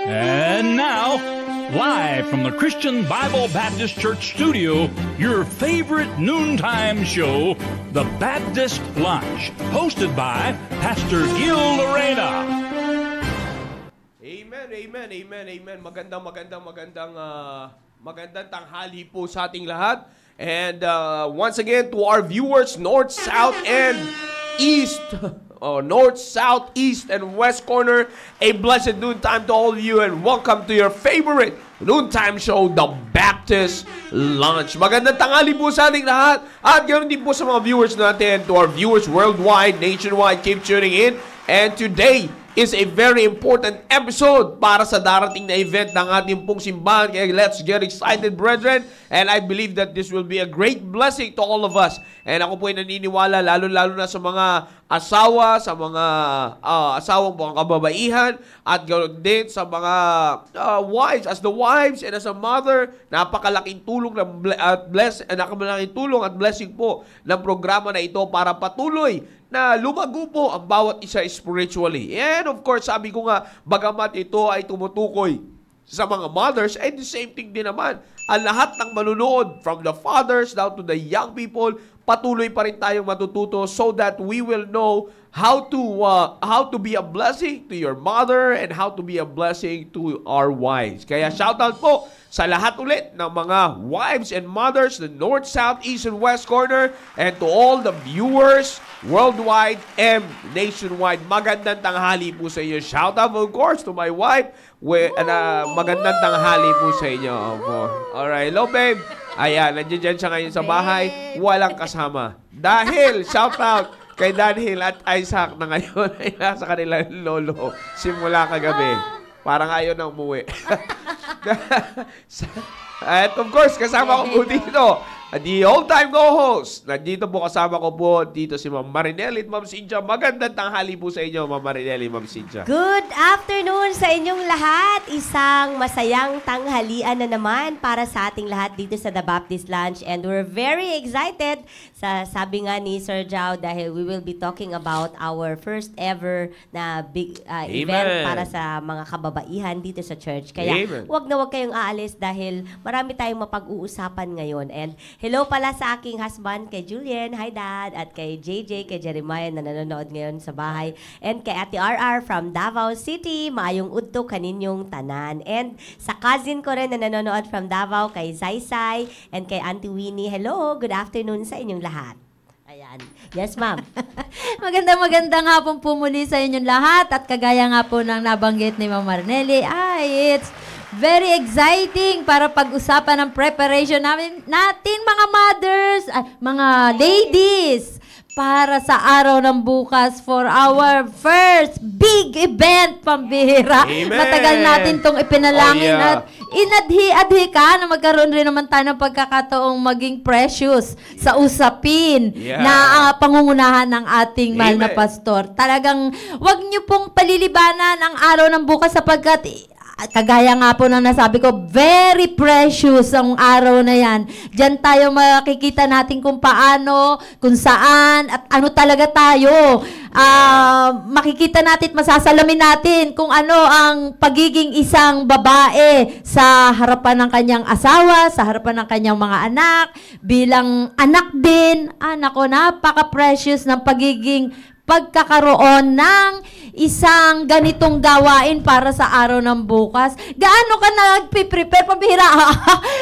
And now, live from the Christian Bible Baptist Church studio, your favorite noontime show, The Baptist Lunch, hosted by Pastor Gil Lorena. Amen, amen, amen, amen. Magandang tanghali po sa ating lahat. And once again, to our viewers, North, South, and East, North, South, East, and West corner, a blessed noontime to all of you, and welcome to your favorite noontime show, The Baptist Lunch. Magandang tanghali po sa ating lahat, at ganoon din po sa mga viewers natin, to our viewers worldwide, nationwide, keep tuning in. And today is a very important episode para sa darating na event ng ating pong simbahan. Kaya let's get excited, brethren. And I believe that this will be a great blessing to all of us. And ako po ay naniniwala, lalo-lalo na sa mga asawa, sa mga asawang mga kababaihan, at ganoon din sa mga wives, as the wives and as a mother, napakalaking tulong at blessing po ng programa na ito para patuloy na lumago po ang bawat isa spiritually. And of course, sabi ko nga, bagamat ito ay tumutukoy sa mga mothers, and the same thing din naman, ang lahat ng manunood, from the fathers down to the young people, patuloy pa rin tayong matututo so that we will know how to be a blessing to your mother and how to be a blessing to our wives. Kaya shout out po sa lahat ulit ng mga wives and mothers, the North, South, East, and West corner, and to all the viewers worldwide and nationwide. Magandang tanghali po sa inyo. Shout out, of course, to my wife. Magandang tanghali po sa inyo. Alright, hello babe. Ayan, nandiyan siya ngayon sa bahay. Walang kasama. Dahil, shout out kay Daniel at Isaac na ngayon ay nasa kanilang lolo simula kagabi. Parang ayaw na umuwi. At of course, kasama ko po dito, the all-time co-host. Nandito po kasama ko po dito si Ma'am Marinelli at Ma'am Cynthia. Magandang tanghali po sa inyo, Ma'am Marinelli, Ma'am Cynthia. Good afternoon sa inyong lahat. Isang masayang tanghalian na naman para sa ating lahat dito sa The Baptist Lunch. And we're very excited sa sabi nga ni Sir Jao dahil we will be talking about our first ever na big event para sa mga kababaihan dito sa church. Kaya wag kayong aalis dahil marami tayong mapag-uusapan ngayon. And hello pala sa aking husband, kay Julian, hi Dad, at kay JJ, kay Jeremiah na nanonood ngayon sa bahay, and kay Ate RR from Davao City, maayong udto kaninyong tanan. And sa cousin ko rin na nanonood from Davao, kay Zaysay, and kay Auntie Winnie, hello, good afternoon sa inyong lahat. Ayan. Yes, ma'am. Magandang hapon po muli sa inyong lahat, at kagaya nga po ng nabanggit ni Ma'am Marnelli, it's very exciting para pag-usapan ng preparation natin mga mothers, mga ladies, para sa araw ng bukas for our first big event, pambihira. Amen. Matagal natin itong ipinalangin at inadhi-adhi ka na magkaroon rin naman tayo ng pagkakataong maging precious sa usapin na pangungunahan ng ating mahal na pastor. Talagang wag niyo pong palilibanan ang araw ng bukas sapagkat kagaya nga po ng nasabi ko, very precious ang araw na yan. Diyan tayo makikita natin kung paano, kung saan, at ano talaga tayo. Makikita natin, masasalamin natin kung ano ang pagiging isang babae sa harapan ng kanyang asawa, sa harapan ng kanyang mga anak, bilang anak din. Nako, napaka-precious ng pagiging pagkakaroon ng isang ganitong gawain para sa araw ng bukas. Gaano ka nagpiprepare? Pabihira,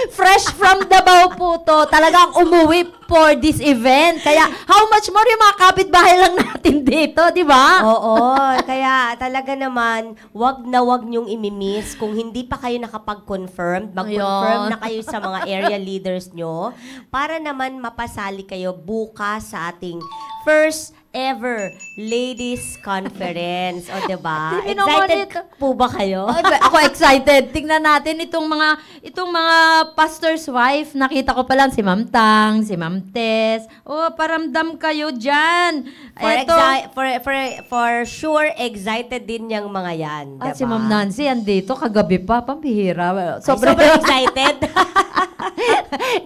fresh from Davao po to. Talagang umuwi for this event. Kaya, how much more yung mga kapitbahay lang natin dito, di ba? Oo, kaya talaga naman, wag niyong imimiss. Kung hindi pa kayo nakapag-confirm, mag-confirm na kayo sa mga area leaders nyo para naman mapasali kayo bukas sa ating first ever ladies conference. O, diba? Excited po ba kayo? Ako excited. Tingnan natin itong mga pastor's wife. Nakita ko pa lang si Ma'am Tang, si Ma'am Tess. Paramdam kayo dyan. For sure, excited din yung mga yan. Diba? Si Ma'am Nancy, andito, kagabi pa, pambihira. Sobrang excited.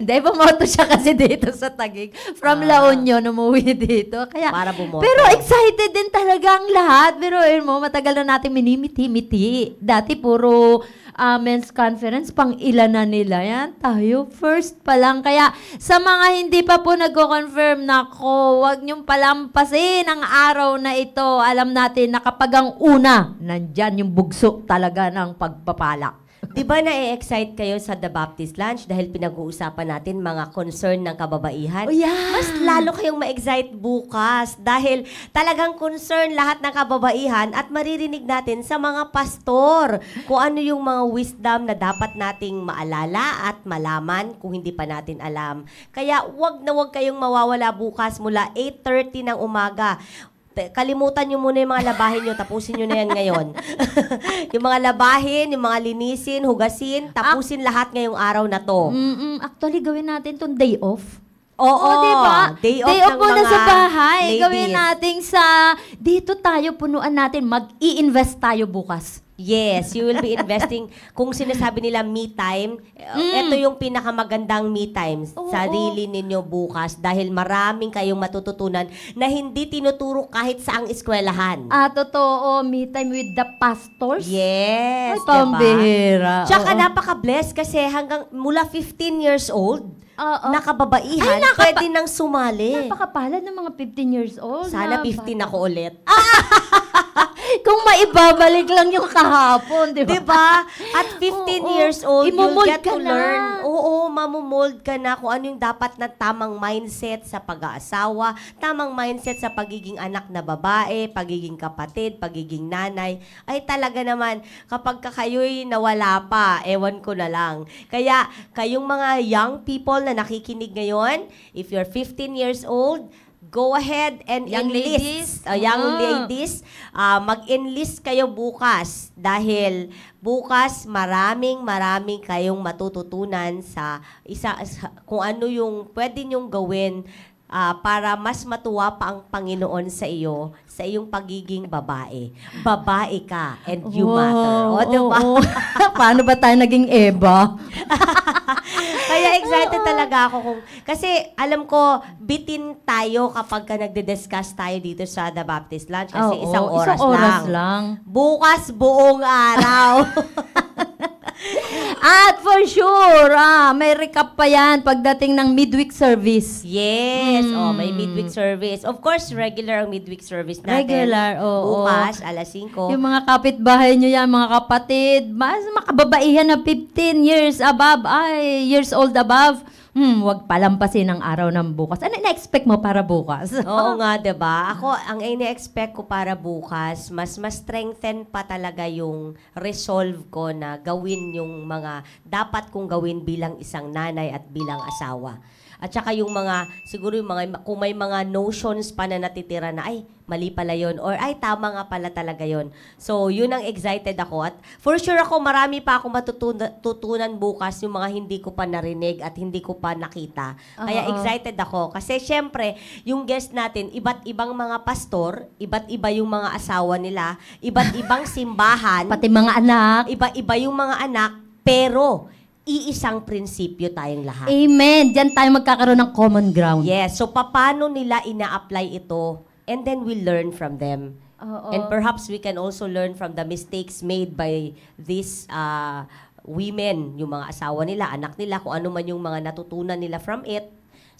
Hindi, bumoto siya kasi dito sa Taguig. From La Union, umuwi dito. Kaya, Para bumoto. pero excited din talaga ang lahat. Pero mo, matagal na natin minimiti-miti. Dati puro men's conference, pang ilan na nila. Yan, tayo first pa lang. Kaya sa mga hindi pa po nagko-confirm, nako, huwag niyong palampasin ang araw na ito. Alam natin na kapag ang una, nandyan yung bugso talaga ng pagpapala. Di ba na-excite kayo sa The Baptist Lunch dahil pinag-uusapan natin mga concern ng kababaihan? Oh, yeah. Mas lalo kayong ma-excite bukas dahil talagang concern lahat ng kababaihan at maririnig natin sa mga pastor kung ano yung mga wisdom na dapat nating maalala at malaman kung hindi pa natin alam. Kaya wag na wag kayong mawawala bukas mula 8:30 ng umaga. Kalimutan nyo muna yung mga labahin nyo. Tapusin nyo na yan ngayon. Yung mga labahin, yung mga linisin, hugasin, tapusin lahat ngayong araw na to. Actually, gawin natin itong day off. Oo, diba? Day off ng muna mga sa bahay. ladies. Gawin natin dito tayo, punuan natin, mag-i-invest tayo bukas. Yes, you will be investing. Kung sinasabi nila me time, ito yung pinakamagandang me time. Sarili ninyo bukas dahil maraming kayong matututunan na hindi tinuturo kahit saang eskwelahan. Totoo, me time with the pastors. Yes, Ay, pambihira. Tsaka Oo. napaka-blessed kasi hanggang mula 15 years old, Oo. nakababaihan, pwede nang sumali. Napakapalad ng mga 15 years old. Sana 15 ako ulit. Kung maibabalik lang yung kahapon, di ba? Diba? At 15 Oo. years old, you'll Imumold get ka to na. learn. Oo, mamumold ka na kung ano yung dapat na tamang mindset sa pag-aasawa, tamang mindset sa pagiging anak na babae, pagiging kapatid, pagiging nanay. Ay talaga naman, kapag kayo'y nawala pa, ewan ko na lang. Kaya, kayong mga young people na nakikinig ngayon, if you're 15 years old, go ahead and Young enlist. ladies. Young ladies, mag-enlist kayo bukas dahil bukas maraming kayong matututunan sa kung ano yung pwede nyong gawin para mas matuwa pa ang Panginoon sa iyo, sa iyong pagiging babae. Babae ka and you matter. O, diba? Paano ba tayo naging Eva? Kaya excited talaga ako kasi alam ko, bitin tayo kapag ka nagde-discuss tayo dito sa The Baptist Lunch kasi Oo, isang isang oras oras lang. lang. Bukas buong araw. At for sure, may recap pa yan pagdating ng midweek service. Yes, may midweek service. Of course, regular ang midweek service natin. Regular, oo. Bukas, alas 5. Yung mga kapitbahay nyo yan, mga kapatid, mas makababaihan na 15 years old above, wag palampasin ang araw ng bukas. Ano na-expect mo para bukas? Oo nga, 'di ba? Ako, ang ine-expect ko para bukas, mas strengthen pa talaga yung resolve ko na gawin yung mga dapat kong gawin bilang isang nanay at bilang asawa. At saka yung mga, siguro yung mga, kung may mga notions pa na natitira na, ay, mali pala yun, or ay, tama nga pala talaga yun. So, yun ang excited ako. At for sure ako, marami pa akong matutunan bukas yung mga hindi ko pa narinig at hindi ko pa nakita. Kaya excited ako. Kasi syempre, yung guest natin, iba't ibang mga pastor, iba't iba yung mga asawa nila, iba't ibang simbahan, Pati mga anak. iba-iba yung mga anak, pero iisang prinsipyo tayong lahat. Amen. Diyan tayo magkakaroon ng common ground. Yes. So, paano nila ina-apply ito? And then we learn from them. Oo. And perhaps we can also learn from the mistakes made by these women, yung mga asawa nila, anak nila, kung ano man yung mga natutunan nila from it.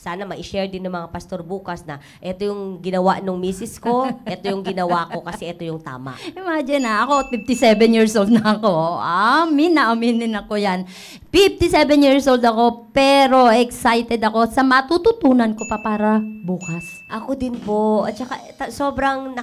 Sana ma-share din ng mga pastor bukas na ito yung ginawa nung misis ko, ito yung ginawa ko kasi ito yung tama. Imagine ako, 57 years old na ako. Aminin ako yan. 57 years old ako, pero excited ako sa matututunan ko pa para bukas. Ako din po. At saka sobrang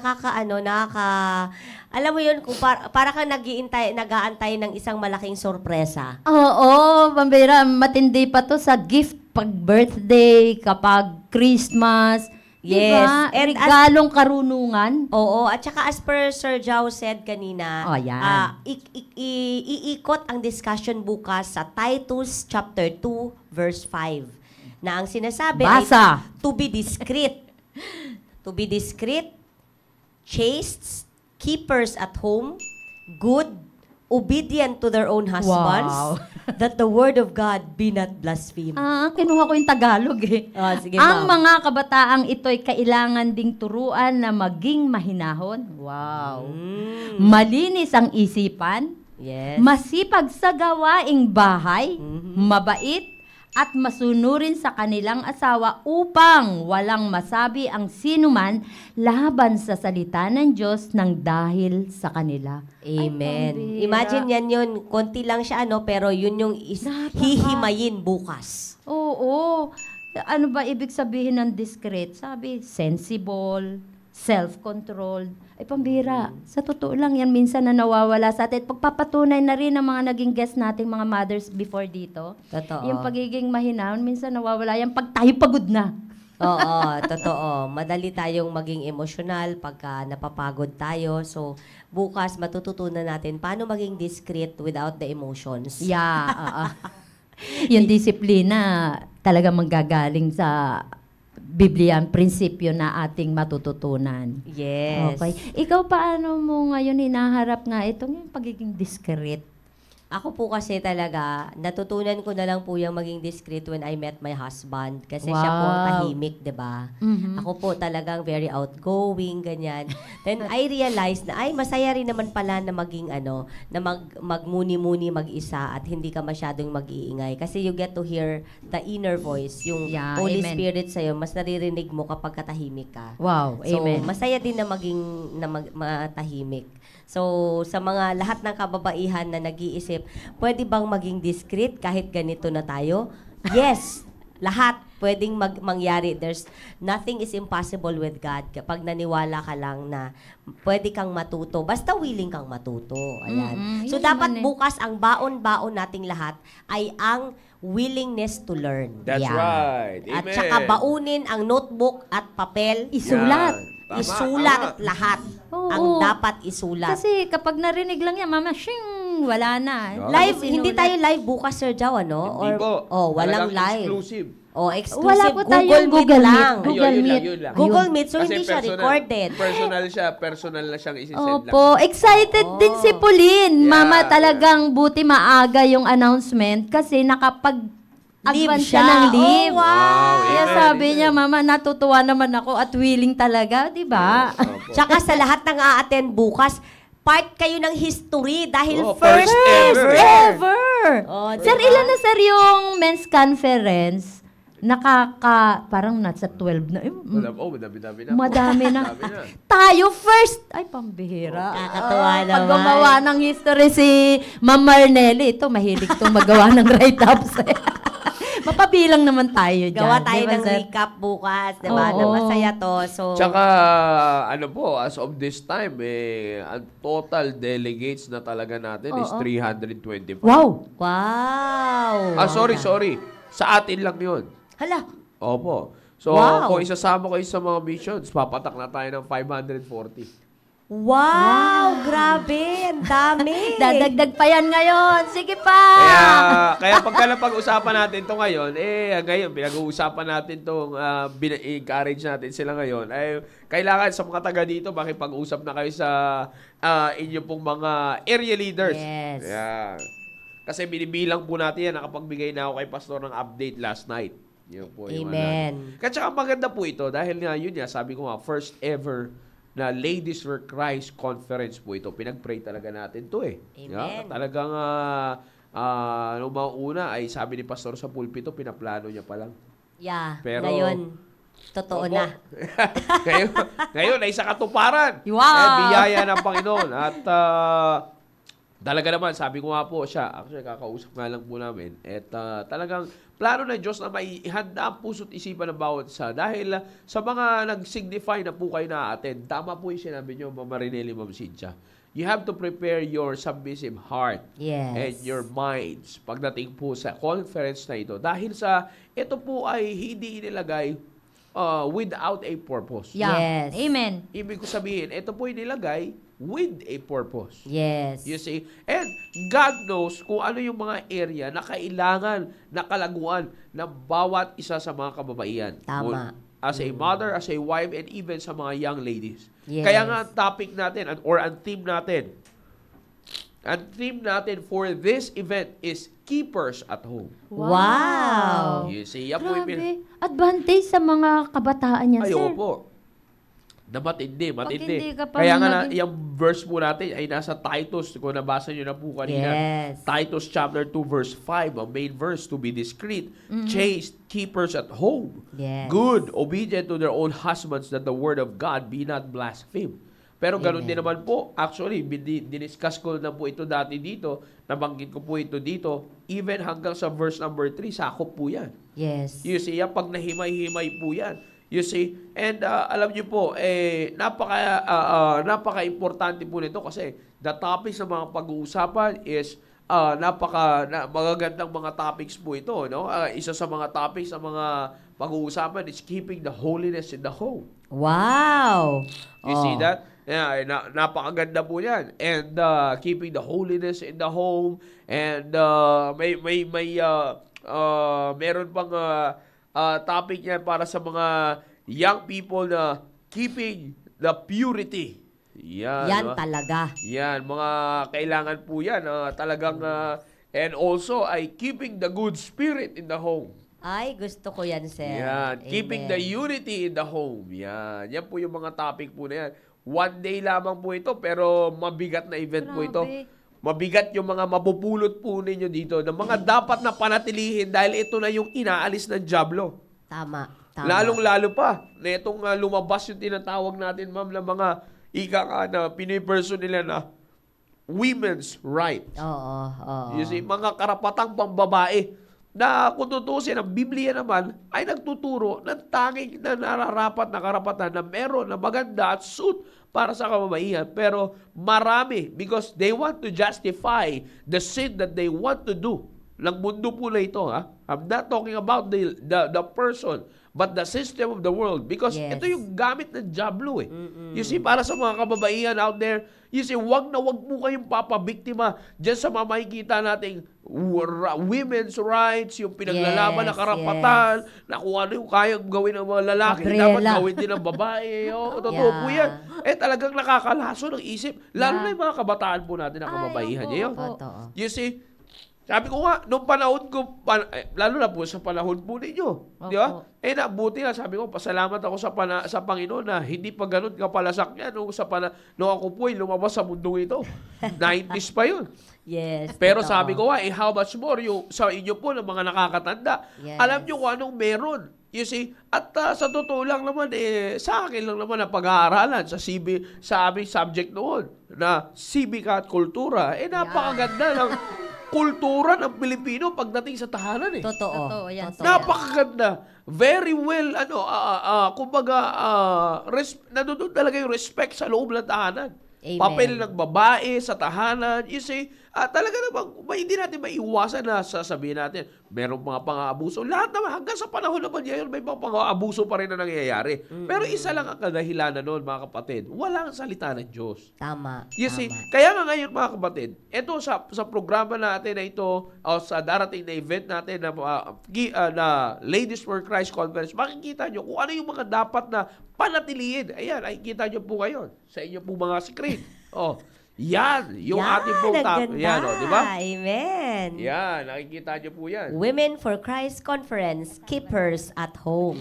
alam mo yun, kung para kang nag-aantay ng isang malaking sorpresa. Oo, pambira, matindi pa to sa gift pag birthday, kapag Christmas. Yes. Diba? And Regalong karunungan. Oo, at saka as per Sir Jao said kanina, yan. iikot ang discussion bukas sa Titus chapter 2 verse 5 na ang sinasabi Basa. ay to be discreet. To be discreet, chaste, keepers at home, good, obedient to their own husbands, Wow. that the word of God be not blasphemed. Kinuha ko yung Tagalog eh. Sige, Ang ma'am. mga kabataang ito'y kailangan ding turuan na maging mahinahon. Wow. Malinis ang isipan, Yes. masipag sa gawaing bahay, mabait, at masunurin sa kanilang asawa upang walang masabi ang sinuman laban sa salita ng Diyos ng dahil sa kanila. Amen. Ay, pambira. Imagine yan yun, konti lang siya pero yun yung hihimayin bukas. Oo. Ano ba ibig sabihin ng discreet? Sabi, sensible, self-controlled. Ay, pambira. Sa totoo lang yan, minsan na nawawala sa atin. Pagpapatunay na rin ng mga naging guest nating mga mothers before dito. Totoo. Yung pagiging mahinahon, minsan nawawala yan pag tayo pagod na. Oo, totoo. Madali tayong maging emosyonal pagka napapagod tayo. So, bukas matututunan natin paano maging discreet without the emotions. Yeah. Yung disiplina talaga manggagaling sa Biblia, ang prinsipyo na ating matututunan. Yes. Okay. Ikaw, paano mo ngayon hinaharap nga itong yung pagiging discreet? Ako po kasi talaga, natutunan ko na lang po yung maging discreet when I met my husband. Kasi siya po ang Wow. tahimik, di ba? Mhm. Ako po talagang very outgoing, ganyan. Then I realized na, ay, masaya rin naman pala na maging na magmuni-muni mag-isa at hindi ka masyadong mag-iingay. Kasi you get to hear the inner voice, yung Yeah, Holy amen. Spirit sa'yo, mas naririnig mo kapag katahimik ka. Wow, So, amen. masaya din na maging matahimik. So, sa mga lahat ng kababaihan na nag-iisip, pwede bang maging discreet kahit ganito na tayo? Yes, lahat pwedeng mangyari. There's nothing is impossible with God kapag naniwala ka lang na pwede kang matuto. Basta willing kang matuto. Ayan. So, Yun dapat naman eh. bukas ang baon-baon nating lahat ay ang willingness to learn. That's right. At Amen. saka baunin ang notebook at papel. Isulat. Tama, Isulat tama. lahat. Oo. Ang dapat isulat. Kasi kapag narinig lang yan, mama, shing, wala na. Yeah. Live, Sinulat. hindi tayo live bukas, Sir Jow, ano? Hindi po. Walang Talagang live. exclusive. Exclusive. Wala po tayong Meet Google Meet. lang. Google Ayun, Meet. yun lang. Google Meet, so Kasi hindi siya personal- recorded. Personal na siyang isi-send lang. Opo, excited din si Pauline. Yeah, Mama, talagang buti maaga yung announcement kasi nakapag-advance siya ng leave. Oh, wow. Kaya Amen, sabi amen. niya, Mama, natutuwa naman ako at willing talaga, di ba? Opo. Tsaka sa lahat ng a-attend bukas, part kayo ng history dahil Oh, first first ever. Ever! Oh, Sir, diba? ilan na sir yung men's conference? Parang nasa 12 na. Madami na. Madami na. Madami na. Tayo first! Ay, pambihira. Kakatuwa naman. Pag gumawa ng history si Ma'am Marnelli, ito, mahilig itong magawa ng write-ups. Mapabilang naman tayo dyan. Gawa tayo di ba, ng sir? recap bukas, diba? Oo. Na masaya to. So, Tsaka, as of this time, ang total delegates na talaga natin is 325. Wow! wow. Sorry. Sa atin lang yun. Hala. Opo. So, Wow. kung isasama kayo sa mga missions, papatak na tayo ng 540. Wow, grabe. Ang dami. Dadagdag pa yan ngayon. Sige pa! Kaya pagka napag-usapan natin to ngayon, ngayon, pinag-uusapan natin itong encourage natin sila ngayon, kailangan sa mga taga dito, makipag-usap na kayo sa inyo pong mga area leaders. Yes. Yeah. Kasi binibilang po natin yan, nakapagbigay na ako kay Pastor ng update last night. Yun po yung Amen. Kaya tsaka maganda po ito, dahil nga yun nga, sabi ko nga, first ever na Ladies for Christ Conference po ito. Pinag-pray talaga natin to Amen. Yeah, talagang nung mga una ay sabi ni Pastor sa pulpito, pinaplano niya pa lang. Yeah, Pero- ngayon, totoo Opo. na. ngayon ay sa katuparan. Wow! Biyaya ng Panginoon. At talaga naman, sabi ko nga po siya, actually kakausap nga lang po namin, at talagang plano ng Diyos na maihanda ang puso't isipan ng bawat isa. Dahil sa mga nag-signify na po kayo na-attend, tama po yung sinabi niyo, Mama Rinelli, Ma'am Cynthia. You have to prepare your submissive heart Yes. and your minds pagdating po sa conference na ito. Dahil sa ito po ay hindi inilagay without a purpose. Yeah. Yes. Amen. Ibig ko sabihin, ito po inilagay with a purpose. Yes. You see? And God knows kung ano yung mga area na kailangan na kalaguan ng bawat isa sa mga kababaihan. Tama. As a mother, as a wife, and even sa mga young ladies. Yes. Kaya nga topic natin or ang theme natin, Ang theme natin for this event is Keepers at Home. Wow! You see, yan po yung Grabe. Advantage sa mga kabataan yan, Ay, sir. opo. Na matindi. hindi ka pa Kaya nga naging- yung verse po natin ay nasa Titus, kung nabasa nyo na po kanina. Yes. Titus chapter 2 verse 5, ang main verse, to be discreet, chaste, keepers at home, Yes. good, obedient to their own husbands, that the word of God be not blasphemed. Pero ganun Amen. din naman po, actually, diniscuss ko na po ito dati dito, nabanggit ko po ito dito, even hanggang sa verse number 3, sakop po yan. Yes. You see, yan, pag nahimay-himay po yan. You see, and alam niyo po, napaka-importante po nito kasi the topics ng mga pag-uusapan is magagandang mga topics po ito. No? Isa sa mga topics ng mga pag-uusapan is keeping the holiness in the home. Wow! You see that? Yeah, napakaganda po yan. And keeping the holiness in the home. And meron pang topic yan para sa mga young people na keeping the purity. Yan, Yan diba? talaga. Yan, mga kailangan po yan. Talagang, and also ay keeping the good spirit in the home. Ay, gusto ko yan, sir. Yan, keeping the Amen. unity in the home. Yan, yan po yung mga topic po na yan. One day lamang po ito, pero mabigat na event po ito. Grabe. Mabigat yung mga mapupulot po ninyo dito na mga dapat na panatilihin dahil ito na yung inaalis ng Diablo. Tama. Lalong-lalo pa na itong lumabas yung tinatawag natin, ma'am, na mga na piniperson nila na women's right. Oo. You see, mga karapatang pambabae na kung tutusin, ang Biblia naman ay nagtuturo ng tanging na nararapat na karapatan na meron na maganda at suit para sa kababaihan. Pero marami because they want to justify the sin that they want to do. Lang mundo po na ito, ha? I'm not talking about the person, but the system of the world. Because Yes. ito yung gamit ng Diablo, eh. You see, para sa mga kababaihan out there, you see, wag po kayong papabiktima dyan sa makikita nating women's rights, yung pinaglalaban na Yes, karapatan, na kung ano yung kayang gawin ng mga lalaki, dapat Gabriela. gawin din ng babae. Totoo po yan. Talagang nakakalaso ng isip. Lalo na yung mga kabataan po natin na kababaihan opo, niya yun. opo. Totoo. You see, sabi ko nga, nung panahon ko, lalo na po sa panahon po ninyo, di ba? Opo. Nabuti nga, sabi ko, pasalamat ako sa Panginoon na hindi pa ganun kapalasak niya nung ako po ay lumabas sa mundong ito. 90s pa yun. Yes. Pero totoo. sabi ko nga, how much more yung sa inyo po ng mga nakakatanda. Yes. Alam nyo kung anong meron. You see, at sa totoo lang naman, sa akin lang naman na pag-aaralan sa aming subject noon na sibika at kultura. Napakaganda ng kultura ng Pilipino pagdating sa tahanan eh. Totoo. Totoo, yan. Totoo. Napakaganda. Very well, kumbaga, nandun talaga yung respect sa loob ng tahanan. Amen. Papel ng babae sa tahanan. You see, talaga namang hindi natin maiiwasan na sasabihin natin, merong mga pang-aabuso. Lahat naman, hanggang sa panahon naman ngayon, may mga pang-aabuso pa rin na nangyayari. Pero isa lang ang kadahilanan noon, mga kapatid. Walang salita ng Diyos. Tama. You see, tama. kaya nga ngayon mga kapatid, ito sa programa natin na ito, o sa darating na event natin na Ladies for Christ Conference, makikita nyo kung ano yung mga dapat na panatilihin. Ayan, nakikita nyo po ngayon sa inyo po mga screen. Yan, yung ating pong ang ganda. Yan, di ba? Amen. Yan, nakikita nyo po yan. Women for Christ Conference, Keepers at Home.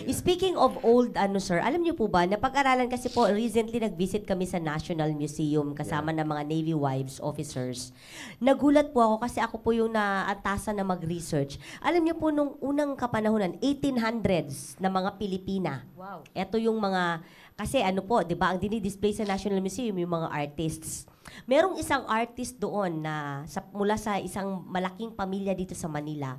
Speaking of old, sir, alam niyo po ba, napag-aralan kasi po, recently nag-visit kami sa National Museum kasama ng mga Navy wives, officers. Nagulat po ako kasi ako po yung naatasan na mag-research. Alam niyo po, nung unang kapanahonan, 1800s na mga Pilipina. Wow. Ito yung mga, kasi di ba, ang dinidisplay sa National Museum yung mga artists. Merong isang artist doon na mula sa isang malaking pamilya dito sa Manila.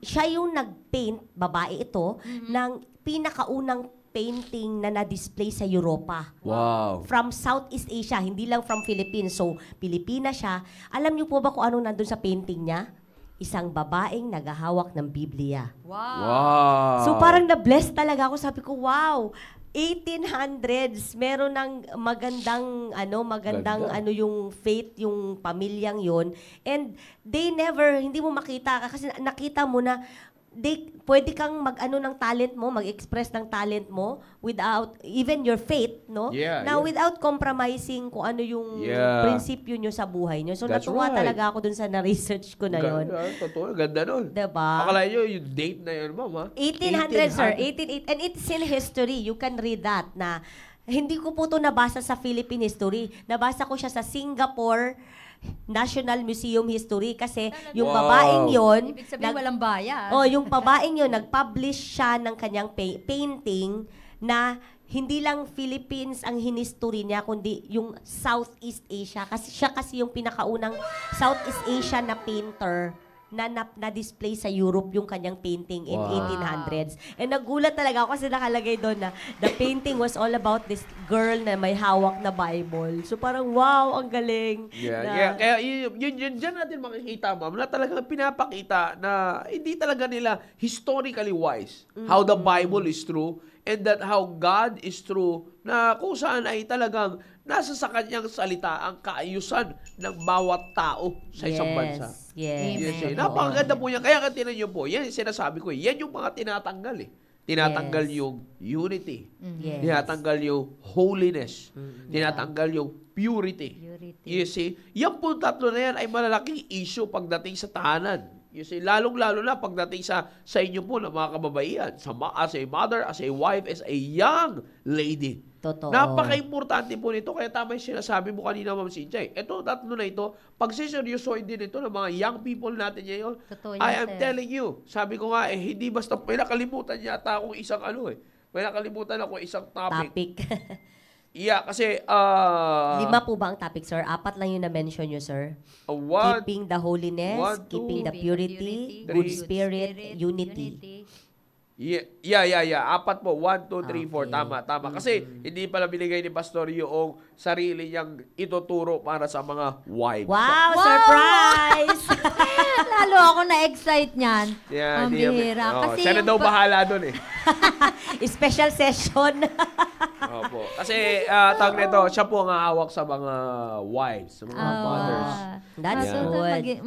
Siya yung nag-paint, babae ito, ng pinakaunang painting na na-display sa Europa. Wow. From Southeast Asia, hindi lang from Philippines. So, Pilipina siya. Alam niyo po ba kung anong nandun sa painting niya? Isang babaeng naghahawak ng Biblia. Wow. So parang na-bless talaga ako. Sabi ko, wow, 1800s, meron ng magandang Ganda. yung faith, yung pamilyang yon. And they never, hindi mo makita, kasi nakita mo na pwede kang mag-ano ng talent mo, mag-express ng talent mo without, even your faith, no? Yeah, na yeah. without compromising kung ano yung prinsipyo nyo sa buhay nyo. So, That's natuwa right. talaga ako dun sa na-research ko na yon. Totoo, ganda nun. Diba? Akala nyo yung date na yun, ma'am, ha? 1800, sir. 18, and it's in history. You can read that na hindi ko po ito nabasa sa Philippine history. Nabasa ko siya sa Singapore National Museum History kasi yung babaeng yon, Ibig sabihin, walang bias. yung babaeng yon nag-publish siya ng kanyang painting na hindi lang Philippines ang hinistory niya, kundi yung Southeast Asia. Kasi siya kasi yung pinakaunang Southeast Asian na painter na display sa Europe yung kanyang painting in 1800s. And nagulat talaga ako kasi nakalagay doon na the painting was all about this girl na may hawak na Bible. So parang wow, ang galing. Kaya yun dyan natin makikita, ma'am, na talagang pinapakita na hindi talaga nila historically wise how the Bible is true and that how God is true, na kung saan ay talagang nasa sa kanyang salita ang kaayusan ng bawat tao sa isang bansa. Yes. Napakaganda po yan. Kaya tinan nyo po, yan yung sinasabi ko. Yan yung mga tinatanggal eh. Tinatanggal yung unity. Yes. Tinatanggal yung holiness. Tinatanggal yung purity. You see, yan po tatlo na yan ay malalaking issue pagdating sa tahanan. You see, lalong-lalo na pagdating sa inyo po ng mga kababaihan, as a mother, as a wife, as a young lady. Totoo. Napaka-importante po nito. Kaya tama yung sinasabi mo kanina, Ma'am Cynthia. Ito, tatlo na ito, pag siseryosoin din ito ng mga young people natin ngayon, Totoo yan, I am sir. telling you, sabi ko nga, hindi basta, may nakalimutan yata akong isang may nakalimutan ako isang topic. Yeah, kasi, 5 po ba ang topic, sir? 4 lang yung na-mention nyo, sir. Keeping the holiness, keeping the purity, good spirit, unity. Yeah. 4 po. 1, 2, 3, 4. Tama. Kasi hindi pala binigay ni Pastor yung sarili niyang ituturo para sa mga wives. Wow, surprise! Lalo ako na-excite niyan. Ang bihira. Kasi siya na daw bahala doon eh. Special session. Opo. Kasi tawag nito, siya po ang hawak sa mga wives, sa mga mothers. That's good.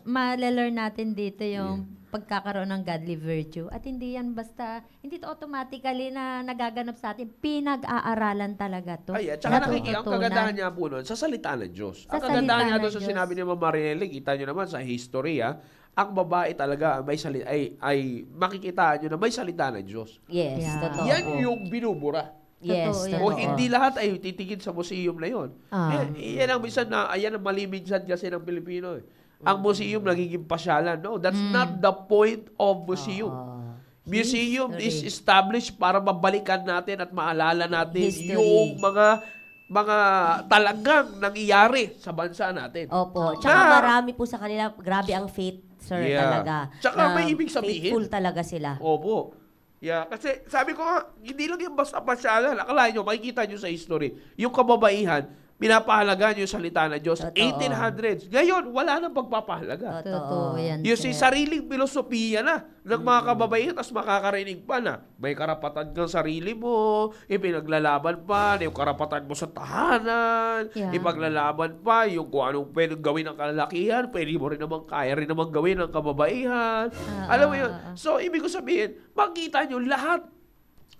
Ma-learn natin dito yung pagkakaroon ng godly virtue. At hindi yan basta, hindi to automatically na nagaganap sa atin. Pinag-aaralan talaga to. Ay, at saka nakikita, ang kagandahan niya po nun, sa salita ng Diyos. Ang kagandahan niya doon sa sinabi ni Ma'am Marinelli, kita nyo naman sa history, ang babae talaga may salita, ay makikitaan nyo na may salita ng Diyos. Yes, totoo. Yan yung binubura. Yes, Totoo yan. O hindi lahat ay titigil sa museum na yun. Yan ang minsan na, ayan ang mali minsan kasi ng Pilipino. Ang museum nagiging pasyalan. No, that's not the point of museum. Museum is established para mabalikan natin at maalala natin yung mga talagang nangyayari sa bansa natin. Opo. Tsaka marami po sa kanila, grabe ang faith, sir, talaga. Tsaka may ibig sabihin. Faithful talaga sila. Opo. Yeah, kasi sabi ko nga, hindi lang yung basta pasyalan. Akalain nyo, makikita nyo sa history, yung kababaihan, pinapahalaga nyo yung salita ng Diyos. Totoo. 1800s. Ngayon, wala nang pagpapahalaga. Totoo yan. Yung sariling filosofiya na ng mga kababaihan, tapos makakarinig pa na may karapatan kang sarili mo, ipinaglalaban pa, yung karapatan mo sa tahanan, ipaglalaban pa, yung kung anong pwedeng gawin ng kalalakihan, pwede mo rin naman, kaya rin naman gawin ng kababaihan. Alam mo yun? So, ibig ko sabihin, makita nyo lahat.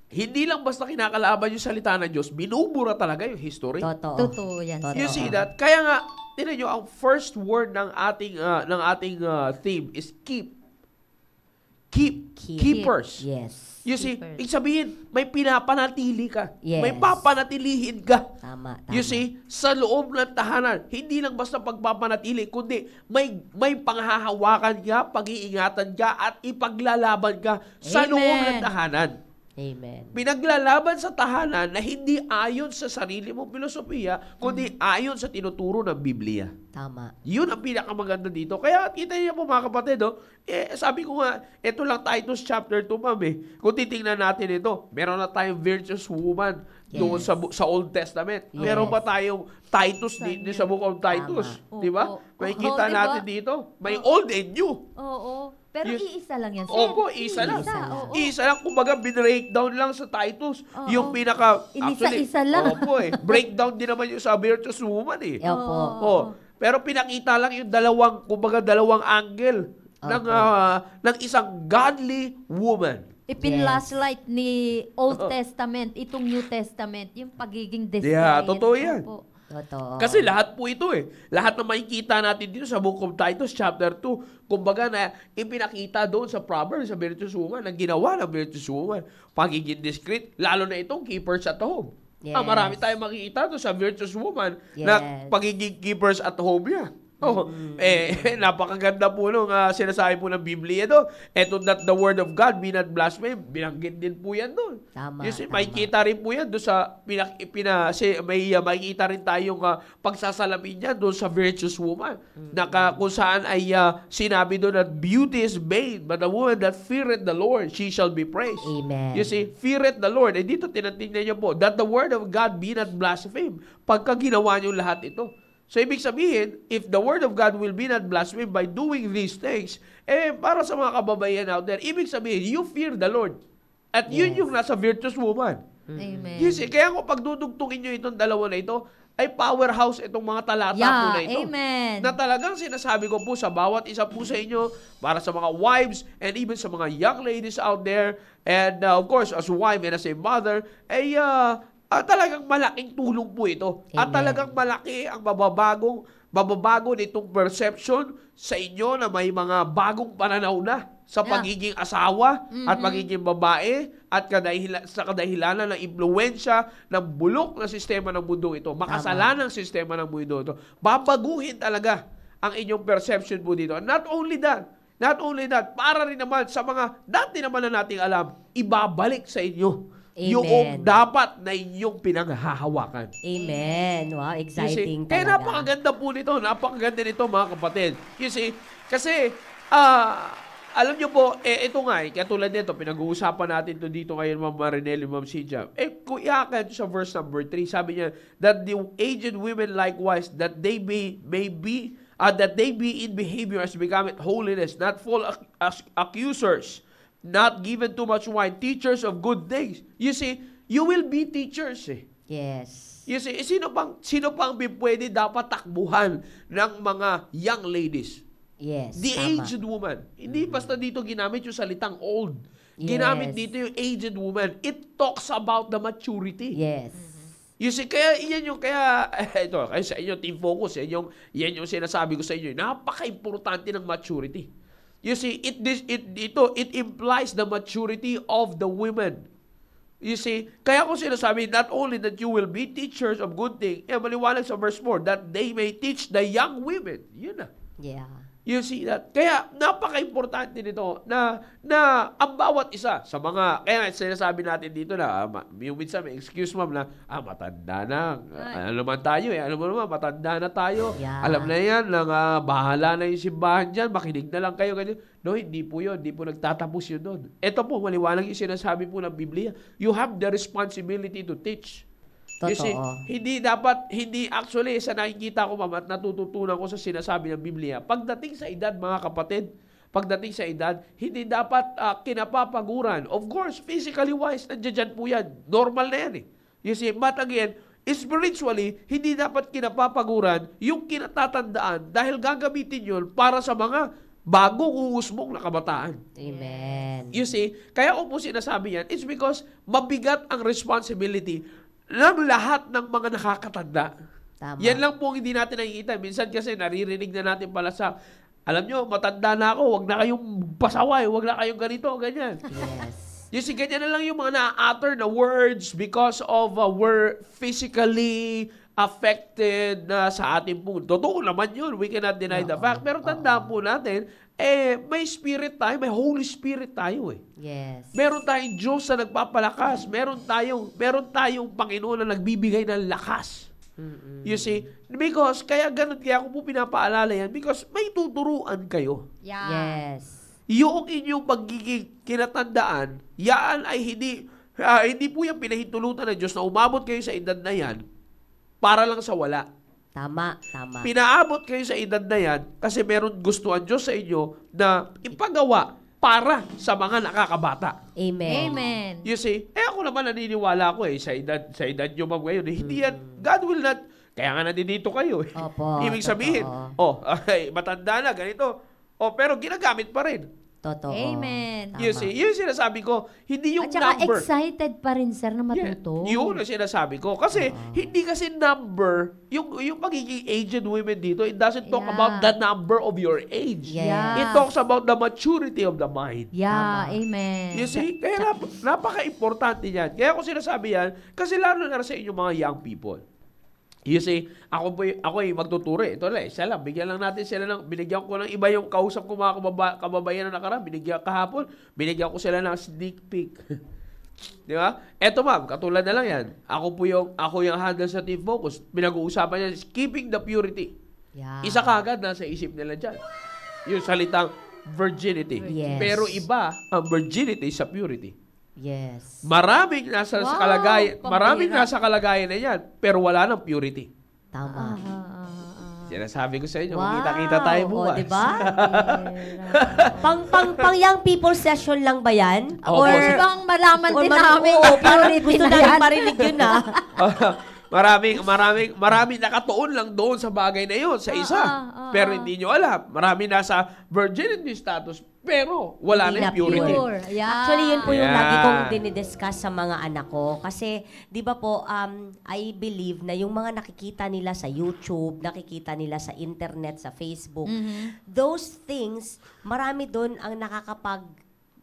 Hindi lang basta kinakalaban yung salita ng Diyos, binubura talaga yung history. Totoo yan. You see that? Kaya nga, tinan nyo, ang first word ng ating theme is keep. Keepers. Yes. You see, ibig sabihin, may pinapanatili ka. Yes. May papanatilihin ka. Tama. You see, sa loob ng tahanan, hindi lang basta pagpapanatili, kundi may panghahawakan ka, pag-iingatan ka, at ipaglalaban ka sa loob ng tahanan. Amen. Pinaglalaban sa tahanan na hindi ayon sa sarili mong filosofiya, kundi ayon sa tinuturo ng Biblia. Tama. Yun ang pinakamaganda dito. Kaya kita niyo po mga kapatid, sabi ko nga, ito lang Titus chapter 2, ma'am. Kung titingnan natin ito, meron na tayong virtuous woman doon sa Old Testament. Yes. Meron pa tayong Titus dito sa book of Titus. Di ba? May kita natin dito. May old and new. Oo. Pero iisa lang yan, sir. Opo, isa lang. Isa lang. Kumbaga, breakdown lang sa Titus. Yung pinaka... Inisa-isa lang. Opo breakdown din naman yung sa virtuous woman Opo. Pero pinakita lang yung dalawang angle ng isang godly woman. Ipinlaslight ni Old Testament, itong New Testament, yung pagiging defiant. Yeah, totoo yan. Opo. Totoo. Kasi lahat po ito lahat na makikita natin dito sa Book of Titus chapter 2, kumbaga na ipinakita doon sa Proverbs, sa virtuous woman, ang ginawa ng virtuous woman, pagiging discreet, lalo na itong keepers at home. Yes. Marami tayong makikita doon sa virtuous woman Yes. na pagiging keepers at home niya. Napakaganda po nung sinasabi po ng Biblia doon. Eto, that the word of God be not blasphemed. Binanggit din po yan doon. Tama, Makikita rin po yan doon sa makikita rin tayong pagsasalamin niya doon sa virtuous woman. Kung saan ay sinabi doon that beauty is vain, but the woman that feareth the Lord, she shall be praised. Amen. You see, feareth the Lord. Dito tinatingnan niyo po, that the word of God be not blasphemed. Pagka ginawa niyo lahat ito. So, ibig sabihin, if the word of God will be not blasphemed by doing these things, para sa mga kababayan out there, ibig sabihin, you fear the Lord. At yun yung nasa virtuous woman. Amen. You see, kaya kung pagdudugtungin nyo itong dalawa na ito, ay powerhouse itong mga talata po na ito. Amen. Na talagang sinasabi ko po sa bawat isa po sa inyo, para sa mga wives and even sa mga young ladies out there, and of course, as a wife and as a mother, ay talagang malaking tulong po ito. Amen. At talagang malaki ang mababago nitong perception sa inyo na may mga bagong pananaw na sa pagiging asawa at pagiging babae at sa kadahilanan ng impluwensya ng bulok na sistema ng mundo ito, makasalanang sistema ng mundo ito. Babaguhin talaga ang inyong perception po dito. Not only that, para rin naman sa mga dati naman na nating alam, ibabalik sa inyo Amen. yung dapat na inyong pinanghahawakan. Amen. Wow, exciting Kaya talaga. napakaganda po nito. Napakaganda nito, mga kapatid. You see, kasi, alam nyo po, ito nga, katulad nito, pinag-uusapan natin to dito ngayon, Ma'am Marinelli, Ma'am Sidja. Kung iakan sa verse number 3, sabi niya, that the aged women likewise, that they be in behavior as becometh holiness, not false accusers, not given too much wine, teachers of good things. You see, you will be teachers Yes. You see, sino pang pwede dapat takbuhan ng mga young ladies? Yes. The tama. aged woman. Hindi basta dito ginamit yung salitang old. Yes. Ginamit dito yung aged woman. It talks about the maturity. Yes. You see, kaya ito, kaya sa inyo, Team Focus, yan yung sinasabi ko sa inyo, napaka-importante ng maturity. You see, it implies the maturity of the women. You see, kaya ko sinasabi, not only that you will be teachers of good things, maliwanag sa verse 4, that they may teach the young women. Yun na. Yeah. You see that? Kaya napaka-importante nito na ang bawat isa sa mga, kaya sinasabi natin dito na, yung minsan may excuse ma'am na, matanda na. Ano naman tayo Ano mo naman, matanda na tayo. Yeah. Alam na yan, bahala na yung simbahan dyan, makinig na lang kayo. Ganyan. No, hindi po yun. Hindi po nagtatapos yun doon. Ito po, maliwanag yung sinasabi po ng Biblia. You have the responsibility to teach. Totoo. You see, hindi actually sa nakikita ko ma'am at natututunan ko sa sinasabi ng Biblia, pagdating sa edad mga kapatid, hindi dapat kinapapaguran. Of course, physically wise, nandiyan po yan. Normal na yan You see, but again, spiritually, hindi dapat kinapapaguran yung kinatatandaan dahil gagamitin yun para sa mga bagong uusmong na kabataan. Amen. You see, kaya ko po sinasabi yan, it's because mabigat ang responsibility ng lahat ng mga nakakatanda. Tama. Yan lang po hindi natin nakikita. Minsan kasi naririnig na natin pala sa, alam nyo, matanda na ako, wag na kayong pasaway, wag na kayong ganito, ganyan. Yes. You see, ganyan na lang yung mga na-utter na words because of we're physically affected na sa ating po. Totoo naman yun. We cannot deny the fact. Pero tandaan po natin, may spirit tayo, may Holy Spirit tayo Yes. Meron tayong Diyos na nagpapalakas. Meron tayong Panginoon na nagbibigay ng lakas. You see? Because, kaya ako po pinapaalala yan, because may tuturuan kayo. Yeah. Yes. Yung inyong pagiging kinatandaan, yan ay hindi po yung pinahintulutan ng Diyos na umabot kayo sa edad na yan para lang sa wala. Tama. Pinaabot kayo sa edad na yan kasi meron gusto ang Diyos sa inyo na ipagawa para sa mga nakakabata. Amen. Amen. You see, ako naman naniniwala ko sa edad nyo mag ngayon. Hindi yan, God will not, kaya nga nandito kayo Opo, Ibig sabihin, totoo. matanda na, ganito. Pero ginagamit pa rin. Totoo. Amen. You see, yun sinasabi ko, hindi yung At saka number. excited pa rin, sir, na Yeah, matuto. yun ang sinasabi ko. Kasi, hindi kasi number, yung magiging aged women dito, it doesn't talk Yeah. about the number of your age. Yes. It talks about the maturity of the mind. Yeah, amen. You see? Kaya napaka-importante yan. Kaya ko sinasabi yan, kasi lalo na sa inyo mga young people. You see, ako ay magtuturo. Ito lang, isa lang. Bigyan lang natin sila binigyan ko ng iba yung kausap ko mga kababayan na nakaraan. Kahapon, binigyan ko sila ng sneak peek. Di ba? Eto ma'am, katulad na lang yan. Ako yung handle sa Team Focus. Pinag-uusapan niya is keeping the purity. Yeah. Isa kagad nasa isip nila dyan. Yung salitang virginity. Yes. Pero iba ang virginity sa purity. Yes. Maraming nasa Wow, kalagayan, pambira. maraming nasa kalagayan na yan, pero wala ng purity. Tama. Sinasabi ko sa inyo, Wow. kita tayo bukas. O, diba? pang young people session lang ba yan? Opo. Or, Bang malaman din or namin oo, ang parang purity gusto na namin yan. marinig yun maraming nakatuon lang doon sa bagay na yun, sa isa. Pero hindi nyo alam. Marami nasa virginity status, pero wala Hindi na na yung purity. Pure. Yeah. Actually, yun po yung Yeah. lagi kong dinidiscuss sa mga anak ko. Kasi, di ba po, I believe na yung mga nakikita nila sa YouTube, nakikita nila sa internet, sa Facebook, those things, marami doon ang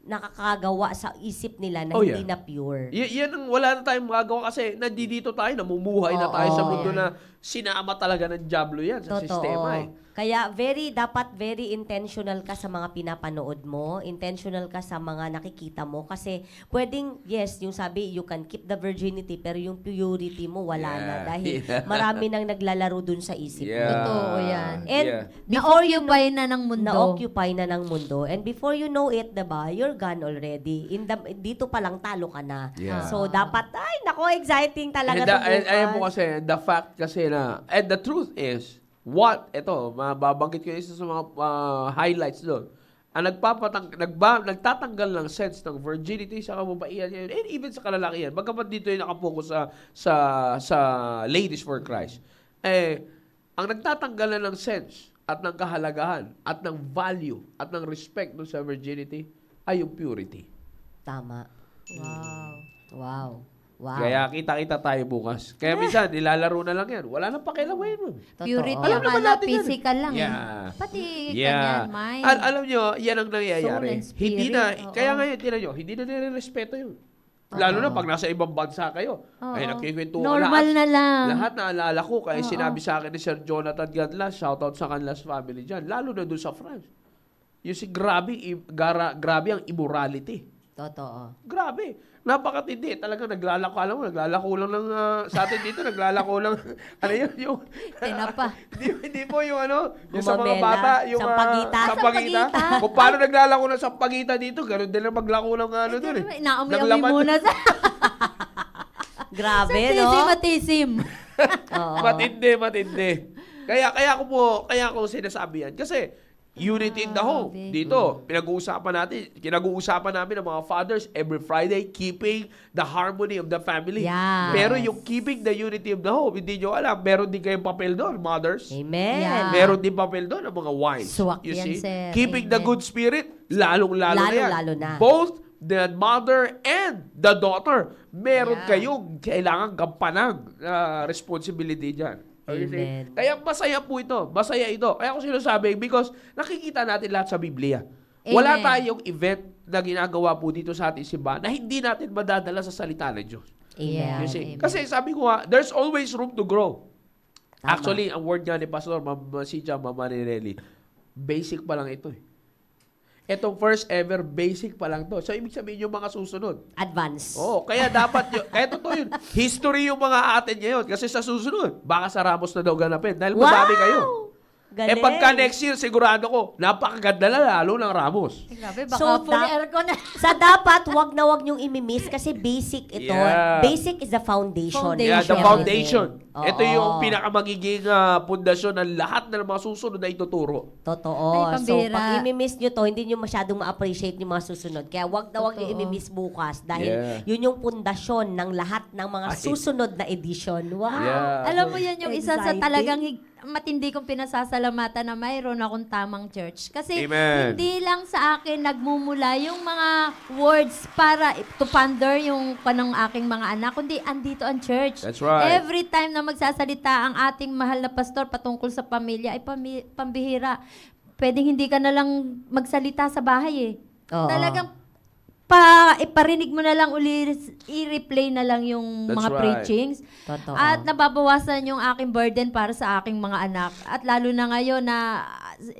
nakakagawa sa isip nila na Oh, hindi yeah. na pure. Yan ang wala na tayong magagawa kasi nandito tayo, namumuhay na tayo sa mundo na sinama talaga ng diablo yan sa sistema eh. Kaya dapat very intentional ka sa mga pinapanood mo, intentional ka sa mga nakikita mo kasi pwedeng, yes, yung sabi, you can keep the virginity pero yung purity mo wala na dahil marami nang naglalaro dun sa isip mo. Totoo yan. And Yeah. before you know, Na-occupy na ng mundo. na-occupy na ng mundo. And before you know it, diba, you're gone already. Dito pa lang talo ka na. Yeah. So, dapat, nako, exciting talaga to Ayan mo bukas. kasi, the fact kasi na, and the truth is, mababanggit ko yung isa sa mga highlights doon. Ang nagtatanggal ng sense ng virginity sa kababaihan yan, and even sa kalalakihan. Bagamat dito yung nakapokus sa Ladies for Christ. Ang nagtatanggal na ng sense at ng kahalagahan at ng value at ng respect dun sa virginity ay yung purity. Tama. Wow. Kaya kita-kita tayo bukas. Kaya minsan, nilalaro na lang yan. Wala nang pakialaman mo. Purity, Totoo. Alam naman akala natin yan. physical lang. Yeah. Pati Yeah. kanyan, mind. Alam nyo, yan ang nangyayari. Soul and spirit. Hindi na, Oo. kaya ngayon, tinan nyo, hindi na nire-respeto yun. Lalo na pag nasa ibang bansa kayo. Ay, nagkikwento ko Normal na lang. Lahat na alala ko, kaya sinabi sa akin ni Sir Jonathan Gadlas, shoutout sa kanilang family dyan, lalo na doon sa France. You see, grabe ang immorality. Totoo. Grabe. Napakatindi. Talagang naglalako. Alam mo, naglalako lang ng... sa atin dito, naglalako lang... ano yun? Yung... Tinapa. hindi po yung ano... Yung sa mga Gumamela. bata. Yung Sampagita. sampagita. Kung paano naglalako ng sampagita dito, ganoon din ang maglako ng ano doon eh. Inaamoy-amoy muna sa... Grabe, sa no? matisim. Oo. Matindi. Kaya ko sinasabi yan. Kasi, unity in the home. Dito, kinag-uusapan namin ng mga fathers every Friday, keeping the harmony of the family. Yes. Pero yung keeping the unity of the home, hindi nyo alam, meron din kayong papel doon, mothers. Amen. Yeah. Meron din papel doon ang mga wives. Swak You yan, see? sir. Keeping the Amen. good spirit, lalong-lalo na yan. Lalong-lalo na. Both the mother and the daughter, meron Yeah. kayong kailangan gampanan responsibility dyan. Okay, Amen. kaya masaya po ito. Masaya ito. Kaya ako sinasabi, because nakikita natin lahat sa Biblia. Wala Amen. tayong event na ginagawa po dito sa ating simbahan na hindi natin madadala sa salita ng Diyos. Amen. You see? Amen. Kasi sabi ko nga, there's always room to grow. Tama. Actually, ang word nga ni Pastor, Mama Nireli, basic pa lang ito eh. Itong first ever, basic pa lang to. So, ibig sabihin yung mga susunod. Advance. Oo, kaya dapat kaya totoo yun. History yung mga atin ngayon. Kasi sa susunod, baka sa Ramos na daw ganapin. Dahil madami kayo. Galing. Pagka next year, sigurado ko, napakaganda na lalo ng Ramos. Grabe, baka So, full aircon na. Sa dapat, wag na wag niyong imimiss kasi basic ito. Yeah. Basic is the foundation. Yeah, the of foundation. everything. Ito Oo. yung pinakamagiging pundasyon ng lahat ng mga susunod na ituturo. Totoo. Ay, So, pambira. pag imimiss nyo to, hindi nyo masyadong ma-appreciate yung mga susunod. Kaya wag na wag nyo Totoo. imimiss bukas dahil Yeah. yun yung pundasyon ng lahat ng mga Ay. susunod na edition. Wow. Yeah. Alam mo yan yung isa sa Exciting. talagang matindi kong pinasasalamatan na mayroon akong tamang church. Kasi Amen. hindi lang sa akin nagmumula yung mga words para to ponder yung panong aking mga anak, kundi andito ang church. That's right. Every time na magsasalita ang ating mahal na pastor patungkol sa pamilya, ay pambihira. Pwedeng hindi ka na lang magsalita sa bahay eh. Oo. Talagang iparinig mo na lang uli, i-replay na lang yung That's mga right. preachings. Totoo. At nababawasan yung aking burden para sa aking mga anak. At lalo na ngayon na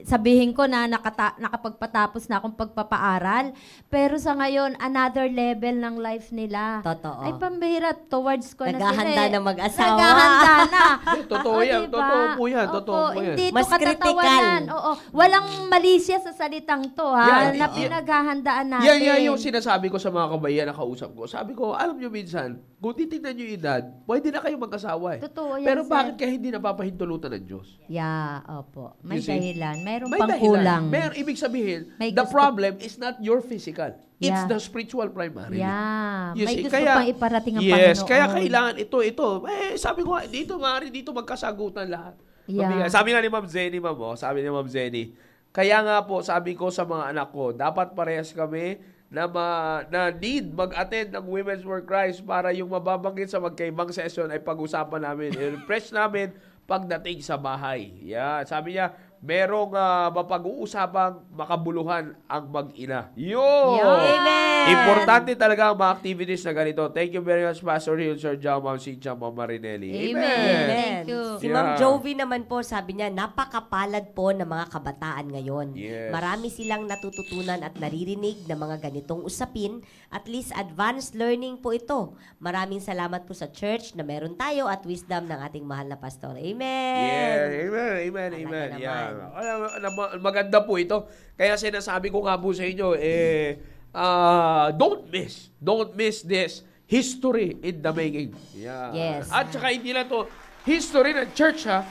sabihin ko na nakapagpatapos na akong pagpapaaral. Pero sa ngayon, another level ng life nila. Totoo. Ay, pambihira towards ko Naghahanda na sila. na mag-asawa. Naghahanda na. Totoo Oo, yan. diba? Totoo po yan. Totoo Opo, po yan. hindi Mas to katatawanan. Oo. Walang malisya sa salitang to, ha? Yan, na pinaghahandaan natin. Yan yung sinasabi ko sa mga kabayan na kausap ko. Sabi ko, alam nyo minsan, kung titignan nyo yung edad, pwede na kayo mag-asawa eh. Totoo yan, Pero sir. bakit kaya hindi napapahintulutan ng Diyos? Yeah, opo. May You see? dahilan. Mayroong May pangkulang. dahilan. Ibig sabihin, May the gusto- problem is not your physical. It's Yeah. the spiritual primarily. Yeah. You May see, gusto pang iparating ang yes, Panginoon. kaya kailangan ito. Sabi ko, dito magkasagutan lahat. Yeah. Sabi nga ni Ma'am Zenny, sabi ni Ma'am Zenny, kaya nga po, sabi ko sa mga anak ko, dapat parehas kami na need mag-attend ng Women's Work Christ para yung mababanggit sa magkaibang session ay pag-usapan namin, i-refresh namin pagdating sa bahay. Yeah, sabi niya, merong mapag-uusapang makabuluhan ang mag-ina. Yun! Amen! Importante talaga ang mga activities na ganito. Thank you very much, Pastor Hill, Sir Jao, Ma'am Cynthia, Ma'am Marinelli. Amen. Thank you. Si Yeah. Ma'am Jovi naman po, sabi niya, napakapalad po ng mga kabataan ngayon. Yes. Marami silang natututunan at naririnig ng mga ganitong usapin. At least advanced learning po ito. Maraming salamat po sa church na meron tayo at wisdom ng ating mahal na pastor. Amen! Yeah, amen. Talaga Yeah. naman. Maganda po ito. Kaya sinasabi ko nga po sa inyo, don't miss this history in the making. Yeah. Yes. At saka hindi lang to history ng church, ha?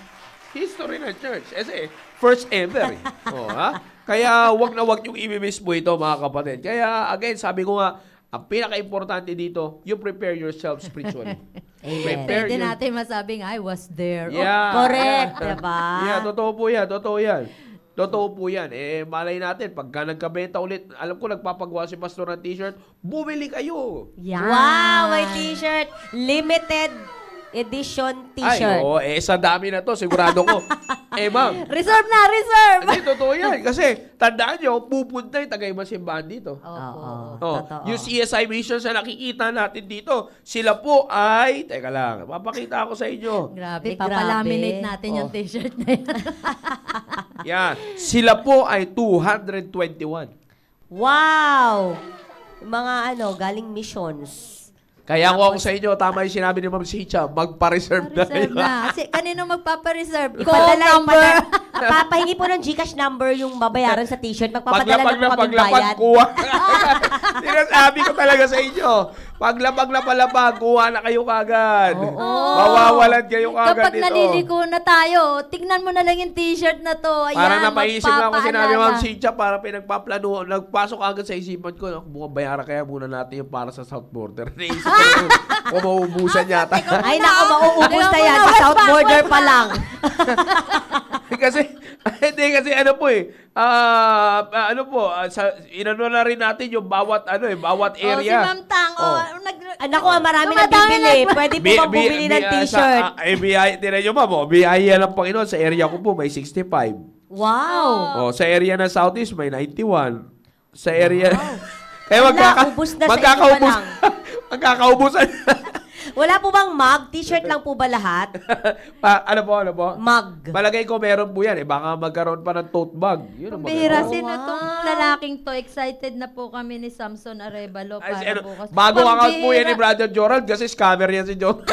History ng church. Kasi first ever, eh. Ha? Kaya wag na wag yung i-miss po ito, mga kapatid. Kaya again, sabi ko nga, ang pinaka-importante dito, you prepare yourself spiritually. Amen. Prepare Pwede your- natin masabing, I was there. Yeah. Correct, Yeah. diba? Yeah, totoo po yan. Totoo po yan. Malay natin, pagka nagkabenta ulit, alam ko nagpapagawa si Pastor ng t-shirt, bumili kayo. Yeah. Wow, may t-shirt. Limited edition t-shirt. Ay, oo, sa dami na to, sigurado ko. Ma'am, Reserve na, reserve! hindi, totoo yan. Kasi, tandaan nyo, pupunta yung tagay simbahan dito. Oo. Oh, yung CSI missions na nakikita natin dito, sila po ay, teka lang, papakita ako sa inyo. Grabe, Grabe. papalaminate natin yung Oh. t-shirt na yan. Yan, sila po ay 221. Wow! Mga galing missions. Kaya ako sa inyo, tama yung sinabi ni Ma'am Cynthia, magpa-reserve na kayo. Reserve na. Kasi kanino magpapa-reserve? Ipadala. Papahingi po ng GCash number yung babayaran sa t-shirt. Magpapadala na po kami bayad. kuha. Sinasabi ko talaga sa inyo, paglapag na palapag, kuha na kayo kagad. Mawawalan kayo kagad Kapag ito. naliliko na tayo, tignan mo na lang yung t-shirt na to. Ayan, Parang napaisip na ako sinabi ni Ma'am magpapaalala. Cynthia, para pinagpaplano, nagpasok agad sa isipan ko, mukhang bayaran kaya muna natin yung para sa South Border. Naisip ko, kung mauubusan yata. Ay, naku, mauubos na yan. Sa South Border pa lang. kasi ano po inano na rin natin yung bawat area. Si Ma'am Tang, Naku, marami nang Dumadami bibili. na- Pwede po bang bumili ng t-shirt? Tira nyo ma'am, biyaya ng Panginoon. Sa area ko po may 65. Wow! Sa area ng Southeast may 91. Sa area... Kaya ubus na sa inyo pa lang. magkakaubusan. Wala po bang mug? T-shirt lang po ba lahat? Ano po? Mug. Palagay ko meron po yan. Baka magkaroon pa ng tote bag. Yun ang Bihira, maganda. sino tong lalaking to? Excited na po kami ni Samson Arevalo Ay, para bukas. bagong account po yan ni Pambihira. Brother Gerald kasi scammer yan si John.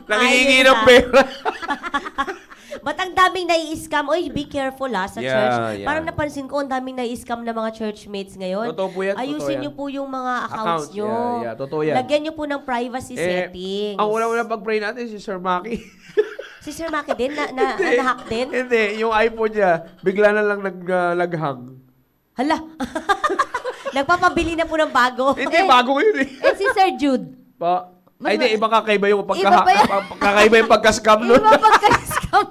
Nangihingi ng pera. Ba't ang daming nai-scam? Oy, be careful sa Yeah, church. yeah. Parang napansin ko, ang daming nai-scam na mga churchmates ngayon. Totoo po yan, totoo Ayusin yan. niyo po yung mga accounts Accounts, niyo. yeah, totoo yan. Lagyan niyo po ng privacy settings. Ang una-una pag-pray natin si Sir Maki. Si Sir Maki din, na-hack din? Hindi, yung iPhone niya, bigla na lang naghang. Hala. Nagpapabili na po ng bago. Hindi, bago yun eh. Si Sir Jude. Pa, Ay, hindi, iba kakaiba yung Iba ba yan? kakaiba yung pagka-scam nun. Iba pagka-scam.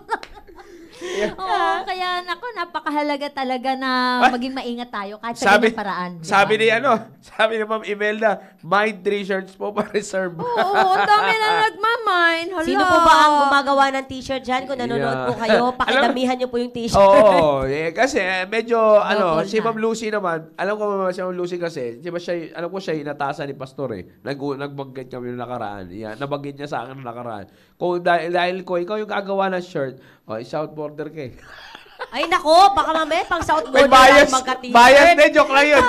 Oo, kaya napakahalaga talaga na maging maingat tayo kahit sa ganyang paraan. Diba? Sabi ni Ma'am Imelda, mind 3 shirts po pa-reserve. Oo, ang dami na nagmamine. Hala. Sino po ba ang gumagawa ng t-shirt dyan? Kung nanonood po kayo, pakidamihan niyo po yung t-shirt. Oo, kasi medyo, Double si na. Ma'am Lucy naman, alam ko naman si Ma'am Lucy kasi, di ba siya, alam ko siya inatasan ni Pastor Nagbanggit kami noong nakaraan. Yan, nabanggit niya sa akin noong nakaraan. Kung dahil ko, ikaw yung gagawa ng shirt, South Border ka eh. Ay nako, baka mamaya pang South May Border bias, lang magka-t-shirt. bias din, joke lang yun,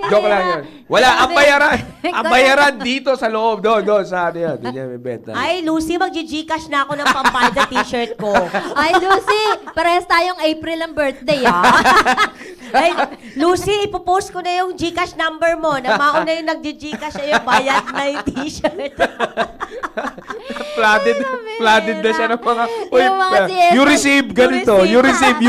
joke lang yun. Wala, ang bayaran dito sa loob, doon, sa ano yan, hindi may benta. Ay, Lucy, mag-Gcash na ako ng pambayad sa t-shirt ko. Ay, Lucy, parehas tayong April ang birthday, Ay, Lucy, ipopost ko na yung Gcash number mo. Na mauna yung nag-Gcash sa'yo, bayad na yung t-shirt. Flooded na siya ng mga, Yung mga you receive ganito, you receive. Tong.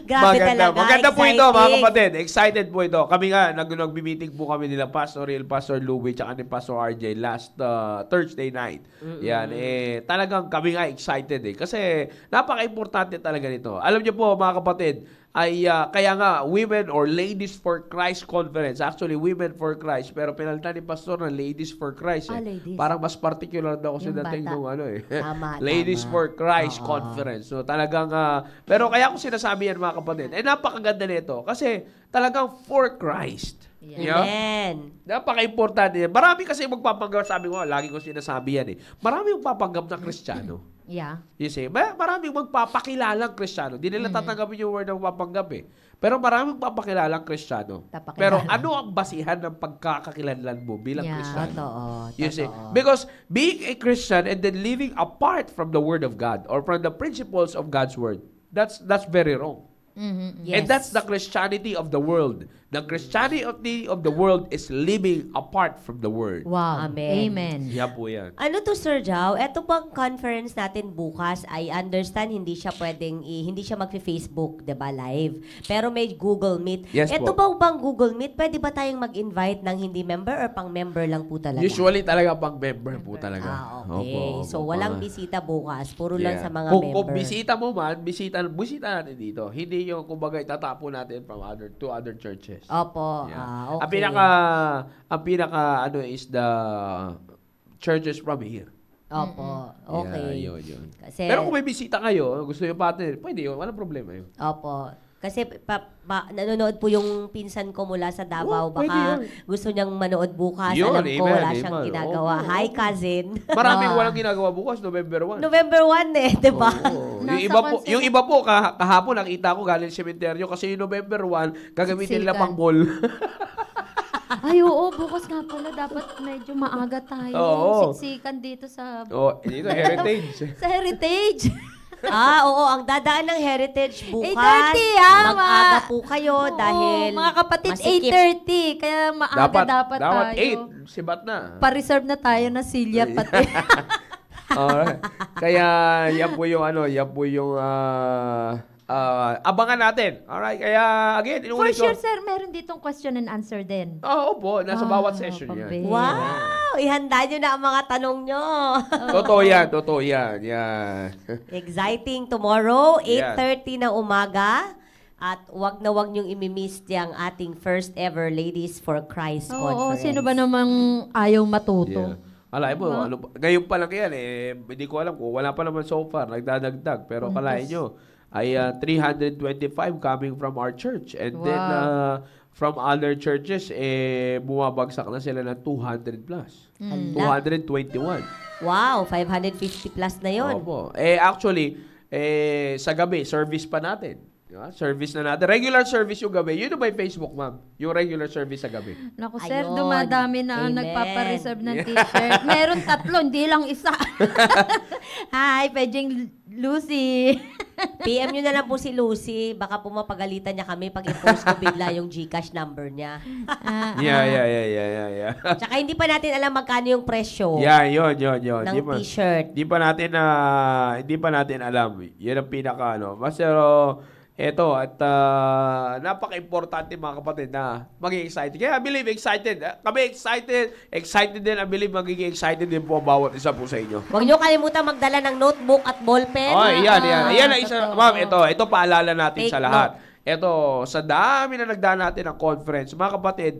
Grabe talaga, Maganda po ito, mga exciting. kapatid. Excited po ito. Kami nga, nag-meeting po kami nila Pastor Real, Pastor Louie, tsaka ni Pastor RJ last Thursday night. Yan, talagang kami nga excited kasi napaka-importante talaga nito. Alam niyo po, mga kapatid, ay kaya nga Women or Ladies for Christ Conference. Actually, Women for Christ. Pero pinalitan ni Pastor na Ladies for Christ. Ladies. Parang mas particular daw kasi Yung dating bata. nung Tama, Ladies tama. for Christ Conference. So talagang, pero kaya ko sinasabi yan, mga kapatid, napakaganda nito kasi talagang for Christ. Yeah? Amen. Napaka-importante yan. Marami kasi magpapanggap, sabi ko, lagi ko sinasabi yan Marami magpapanggap na Kristiyano. Yeah. You see, maraming magpapakilalang Kristiyano. Di nila tatanggapin yung word ng papanggap Pero maraming magpapakilalang Kristiyano. Papakilala. Pero ano ang basihan ng pagkakakilanlan mo bilang Kristiyano? Totoo. You see, because being a Christian and then living apart from the Word of God or from the principles of God's Word, that's very wrong. Yes. And that's the Christianity of the world. The Christianity of the world is living apart from the Word. Wow. Amen. Amen. Yan po yan. Ano to, Sir Jao? Ito pang conference natin bukas, I understand hindi siya pwedeng, hindi siya mag-Facebook, 'di ba, live. Pero may Google Meet. Yes Ito po. bang Google Meet, pwede ba tayong mag-invite ng hindi member or pang member lang po talaga? Usually talaga pang member po talaga. Okay. Opo, So, opo, walang mga- bisita bukas. Puro lang Yeah. sa mga kung member. bisita mo man, bisita natin dito. Hindi yung kumbaga itatapo natin from other churches. Opo. Yeah. Okay. Ang pinaka ano is the churches from here. Opo. Okay. Yeah, yun. Kasi, Pero kung may bisita kayo, gusto yung partner, pwede yun, walang problema yun. Opo. Kasi nanonood po yung pinsan ko mula sa Davao. Pwede Baka yun. gusto niyang manood bukas. Yun, Alam ko, amen, wala siyang amen. ginagawa. Opo, Hi, opo. cousin. Maraming walang ginagawa bukas, November 1. November 1 di ba? Oo. Nasa Yung iba po, kahapon nakita ko galing sementeryo kasi yung November 1, gagamitin nila Siksikan. pang mall. Ay, oo, bukas nga pala. Dapat medyo maaga tayo. Oo. Siksikan dito sa Dito, heritage. sa Heritage. Oo, ang dadaan ng Heritage bukas. 8:30, Mag-aga po kayo Oo, dahil mga kapatid, masikip. 8:30. Kaya maaga dapat tayo. 8, sibat na. Pa-reserve na tayo na silya pati. Alright. Kaya yan po yung abangan natin. Alright, kaya again, For inuulit ko. sure, sir, meron ditong question and answer din. Opo, nasa bawat session yan. pambihira. Wow! Ihanda nyo na ang mga tanong nyo. Totoo yan. Yan. Exciting tomorrow, Yes. 8:30 na umaga. At wag na wag nyong imimiss yung ating first ever Ladies for Christ Oo, conference. sino ba namang ayaw matuto? Yeah. Alay mo, ngayon pa lang yan hindi ko alam kung wala pa naman so far, nagdadagdag. Pero kalahin nyo, ay 325 coming from our church. And then, from other churches, bumabagsak na sila ng 200 plus. 221. Wow, 550 plus na yun. Opo. Actually, sa gabi, service pa natin. Diba? Service na natin. Regular service yung gabi. Yun ba yung Facebook, ma'am? Yung regular service sa gabi. Naku, sir, Ayun. dumadami na ang Amen. nagpapareserve ng t-shirt. Meron 3, hindi lang isa. Hi, Pejing Lucy. PM nyo na lang po si Lucy. Baka po mapagalitan niya kami pag i-post ko bigla yung Gcash number niya. Yeah. Tsaka hindi pa natin alam magkano yung presyo Yeah, yun. ng t-shirt. Hindi pa natin alam. Yan ang pinaka Pero Ito, at napaka-importante mga kapatid na maging excited. Kaya I believe excited. Kami excited din. I believe magiging excited din po bawat isa po sa inyo. Huwag niyo kalimutan magdala ng notebook at ballpen. Oh, yan. Yan ang isa. totoo. Ma'am, ito paalala natin Take sa lahat. Ito, sa dami na nagdaan natin ng conference, mga kapatid,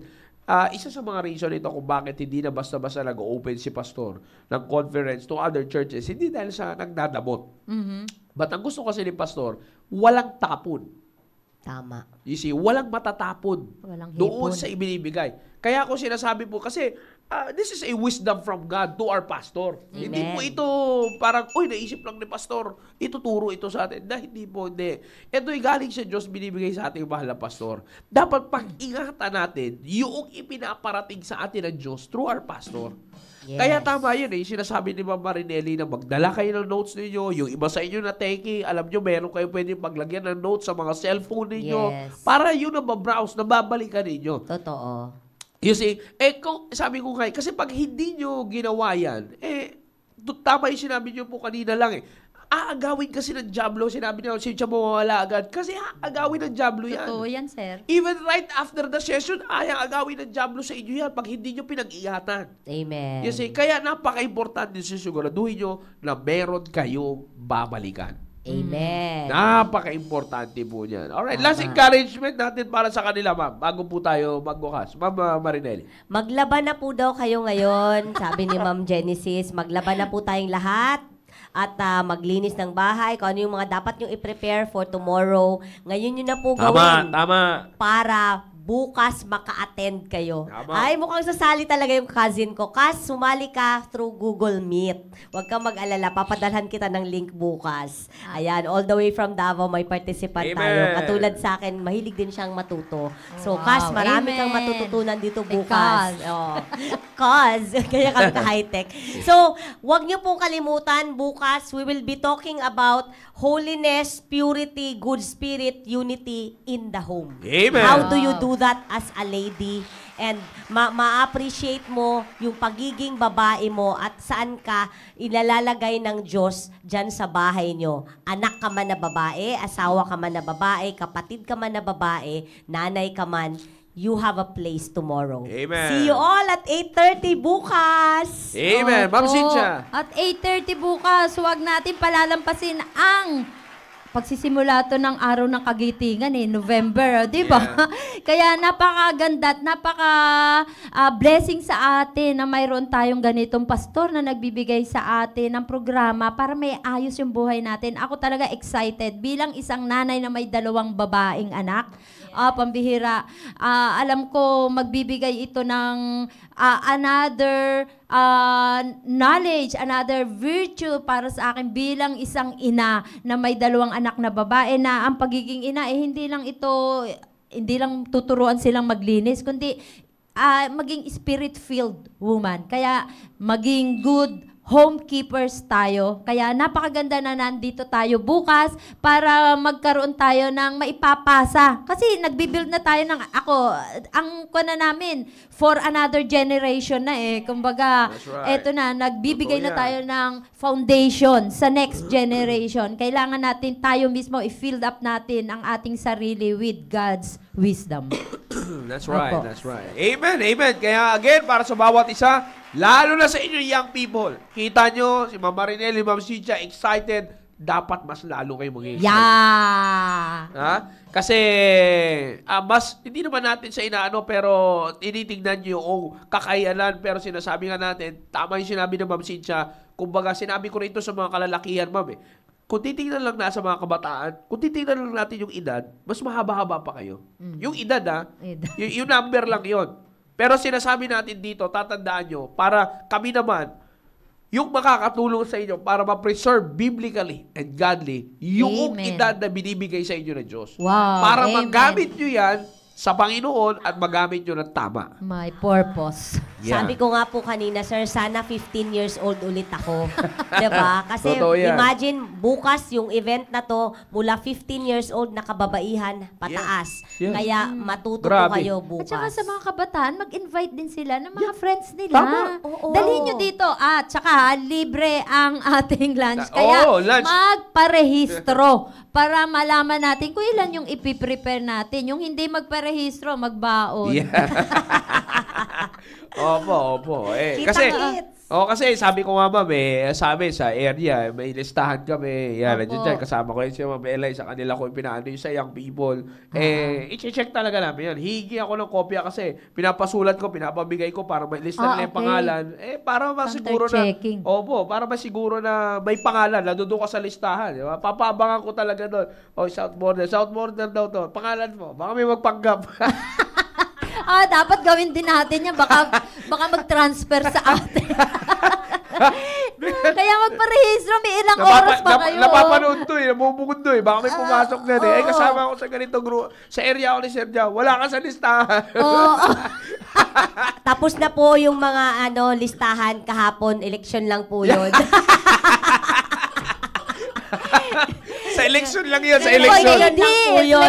isa sa mga reason ito kung bakit hindi na basta-basta nag-open si pastor ng conference to other churches, hindi dahil sa nagdadamot. But ang gusto kasi ni pastor, walang tapon. Tama. You see, walang matatapon Walang doon hipon. sa ibinibigay. Kaya ako sinasabi po, kasi this is a wisdom from God to our pastor. Amen. Hindi po ito parang, naisip lang ni pastor, ituturo ito sa atin. Hindi po, hindi. Ito ay galing sa Diyos, binibigay sa ating mahal na pastor. Dapat pag-ingatan natin yung ipinaparating sa atin ng Diyos through our pastor. Yes. Kaya tama yun sinasabi ni Ma'am Marinelli na magdala kayo ng notes ninyo, yung iba sa inyo na techie, alam nyo, meron kayo pwedeng paglagyan ng notes sa mga cellphone ninyo, Yes. para yun na mabrowse, na babalikan ninyo. Totoo. You see, sabi ko nga, kasi pag hindi nyo ginawa yan, tama yung sinabi nyo po kanina lang aagawin kasi ng Diablo, sinabi niya, siya mawawala agad. Kasi aagawin ng Diablo yan. Totoo yan, sir. Even right after the session, agawin ng Diablo sa inyo yan pag hindi nyo pinag-ingatan. Amen. You see, kaya napaka-importante siguraduhin nyo na meron kayong babalikan. Amen. Napaka-importante po niyan. Alright, last encouragement natin para sa kanila, ma'am. Bago po tayo magbukas. Ma'am Marinelli. Maglaban na po daw kayo ngayon, sabi ni Ma'am Genesis. Maglaban na po tayong lahat. At maglinis ng bahay, kung ano yung mga dapat nyo i-prepare for tomorrow. Ngayon nyo na po gawin. Tama. Para bukas maka-attend kayo. Tama. Ay, mukhang sasali talaga yung cousin ko. Kas, sumali ka through Google Meet. Huwag kang mag-alala, papadalhan kita ng link bukas. Ayan, all the way from Davao, may participant Amen. tayo. Katulad sa akin, mahilig din siyang matuto. So, Wow. Kas, marami kang Amen. matututunan dito Hey, bukas. Kas. Oh. Kas, kaya kang ka-high-tech. So, huwag niyo pong kalimutan, bukas, we will be talking about holiness, purity, good spirit, unity in the home. Amen. How do you do that as a lady? And ma-appreciate mo yung pagiging babae mo at saan ka ilalalagay ng Diyos dyan sa bahay nyo. Anak ka man na babae, asawa ka man na babae, kapatid ka man na babae, nanay ka man, you have a place tomorrow. Amen. See you all at 8:30 bukas! Amen. Ma'am Opo. Cynthia. At 8:30 bukas, huwag natin palalampasin ang pagsisimula to ng araw ng kagitingan November, di ba? Yeah. Kaya napakaganda at blessing sa atin na mayroon tayong ganitong pastor na nagbibigay sa atin ng programa para may ayos yung buhay natin. Ako talaga excited bilang isang nanay na may 2 babaeng anak. Pambihira. Alam ko magbibigay ito ng another knowledge, another virtue para sa akin bilang isang ina na may 2 anak na babae na ang pagiging ina hindi lang tuturuan silang maglinis, kundi maging spirit-filled woman. Kaya maging good homekeepers tayo. Kaya napakaganda na nandito tayo bukas para magkaroon tayo ng maipapasa. Kasi nagbibuild na tayo ang kuna namin for another generation na Kumbaga, That's right. eto na, nagbibigay Totoo na yan. tayo ng foundation sa next generation. Kailangan natin tayo mismo i-fill up natin ang ating sarili with God's wisdom. That's right, Opo. that's right. Amen, amen. Kaya again, para sa bawat isa, lalo na sa inyo young people, kita nyo, si Ma'am Marinelli, Ma'am Cynthia, excited, dapat mas lalo kayo maging excited. Yeah! Ha? Kasi, hindi naman natin sa inaano, pero tinitingnan nyo yung kakayanan, pero sinasabi nga natin, tama yung sinabi ng Ma'am Cynthia, kumbaga, sinabi ko rin ito sa mga kalalakihan, Ma'am Kung titingnan lang na sa mga kabataan, kung titingnan lang natin yung edad, mas mahaba-haba pa kayo. Yung edad, Edad. yung number lang yon. Pero sinasabi natin dito, tatandaan nyo, para kami naman, yung makakatulong sa inyo para ma-preserve biblically and godly yung Amen. edad na binibigay sa inyo ng Diyos. Wow, Para amen. magamit nyo yan sa Panginoon at magamit nyo ng tama. My purpose. Yeah. Sabi ko nga po kanina, sir, sana 15 years old ulit ako. Diba? Kasi Totoo yan. imagine, bukas yung event na to, mula 15 years old na kababaihan, pataas. Yes. Kaya matuto Grabe. po kayo At bukas. saka sa mga kabataan, mag-invite din sila ng mga friends nila. Tama. Oo. Dalhin nyo dito. At saka libre ang ating lunch. Kaya lunch. magparehistro para malaman natin kung ilan yung ipiprepare natin. Yung hindi magparehistro, magbaon. Yeah. Opo. Kita-kits. Kasi sabi ko nga ma'am, sabi sa area, may listahan kami. Yan, Opo. dyan, kasama ko yun si Ma'am Elay, sa kanila ko yung pinaano yung sa young people. I-check talaga namin yan. Higi ako ng kopya kasi pinapasulat ko, pinapabigay ko para may lista nila yung okay. pangalan. Para masiguro na, Counter-checking. para masiguro na may pangalan, nandoon ka sa listahan. Di ba? Papaabangan ko talaga doon. South border daw to. Pangalan mo. Baka may magpanggap. Dapat gawin din natin yan. Baka mag-transfer sa atin. Kaya magparehistro, may ilang oras pa kayo. Napapanood to nabubugod to Baka may pumasok na kasama ako sa ganitong group. Sa area ako ni Sir Jao. Wala ka sa listahan. Tapos na po yung mga listahan kahapon. Election lang po yun. Sa election lang yun. Sa election.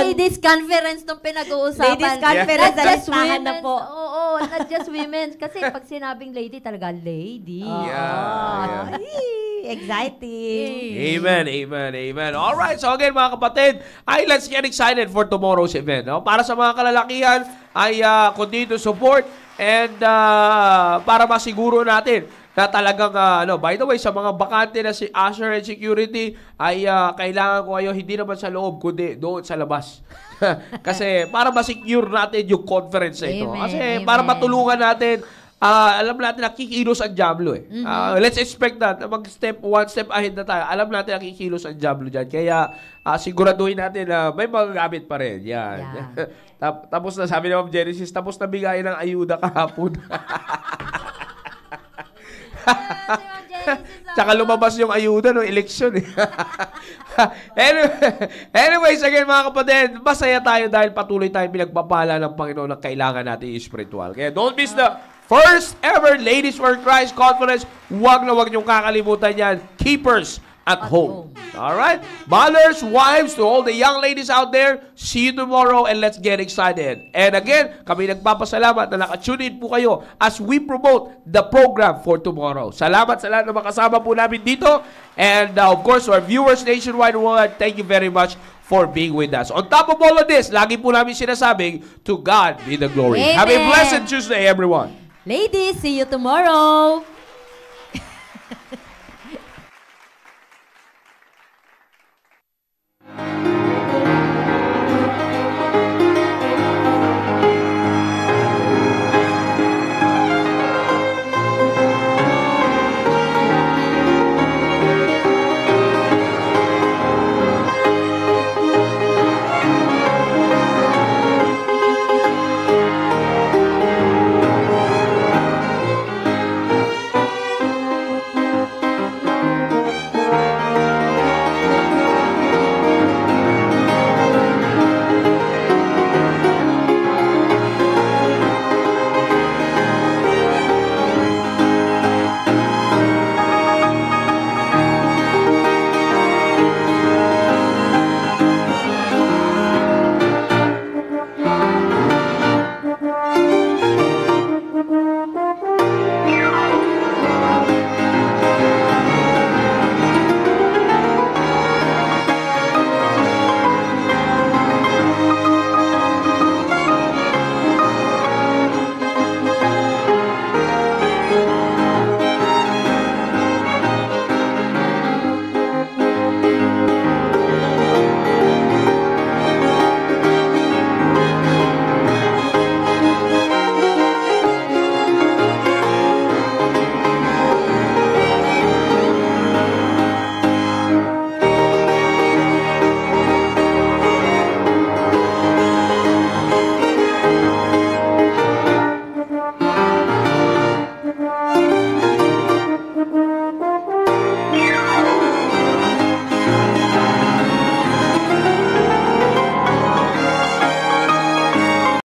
Ladies conference nung pinag-uusapan. Ladies conference, Not sa just listahan na women's. po. Oo, not just women's. Kasi pag sinabing lady, talaga lady. Yeah. Exciting. Amen. Alright, so again mga kapatid, let's get excited for tomorrow's event. No? Para sa mga kalalakihan, continue to support and para masiguro natin na talagang, by the way, sa mga bakante na si Usher and Security, kailangan ko kayo hindi naman sa loob, kundi doon sa labas. Kasi para ma-secure natin yung conference na ito. Amen, Kasi amen. para matulungan natin, alam natin na kikilos ang Diablo let's expect that, one step ahead na tayo. Alam natin na kikilos ang Diablo dyan. Kaya siguraduhin natin na may magagamit pa rin. Yan. Yeah. Tapos na, sabi ni Ma'am Genesis, tapos na bigayin ng ayuda kahapon. Tsaka lumabas yung ayuda no election Anyways, again mga kapatid, masaya tayo dahil patuloy tayong pinagpapala ng Panginoon na kailangan natin spiritual. Kaya don't miss the first ever Ladies for Christ Conference. Huwag niyong kakalimutan yan. Keepers at home. Alright? Mothers, wives, to all the young ladies out there, see you tomorrow and let's get excited. And again, kami nagpapasalamat na nakatune in po kayo as we promote the program for tomorrow. Salamat sa lahat na makasama po namin dito. And of course, our viewers nationwide world, thank you very much for being with us. On top of all of this, lagi po namin sinasabing, to God be the glory. Amen. Have a blessed Tuesday, everyone. Ladies, see you tomorrow.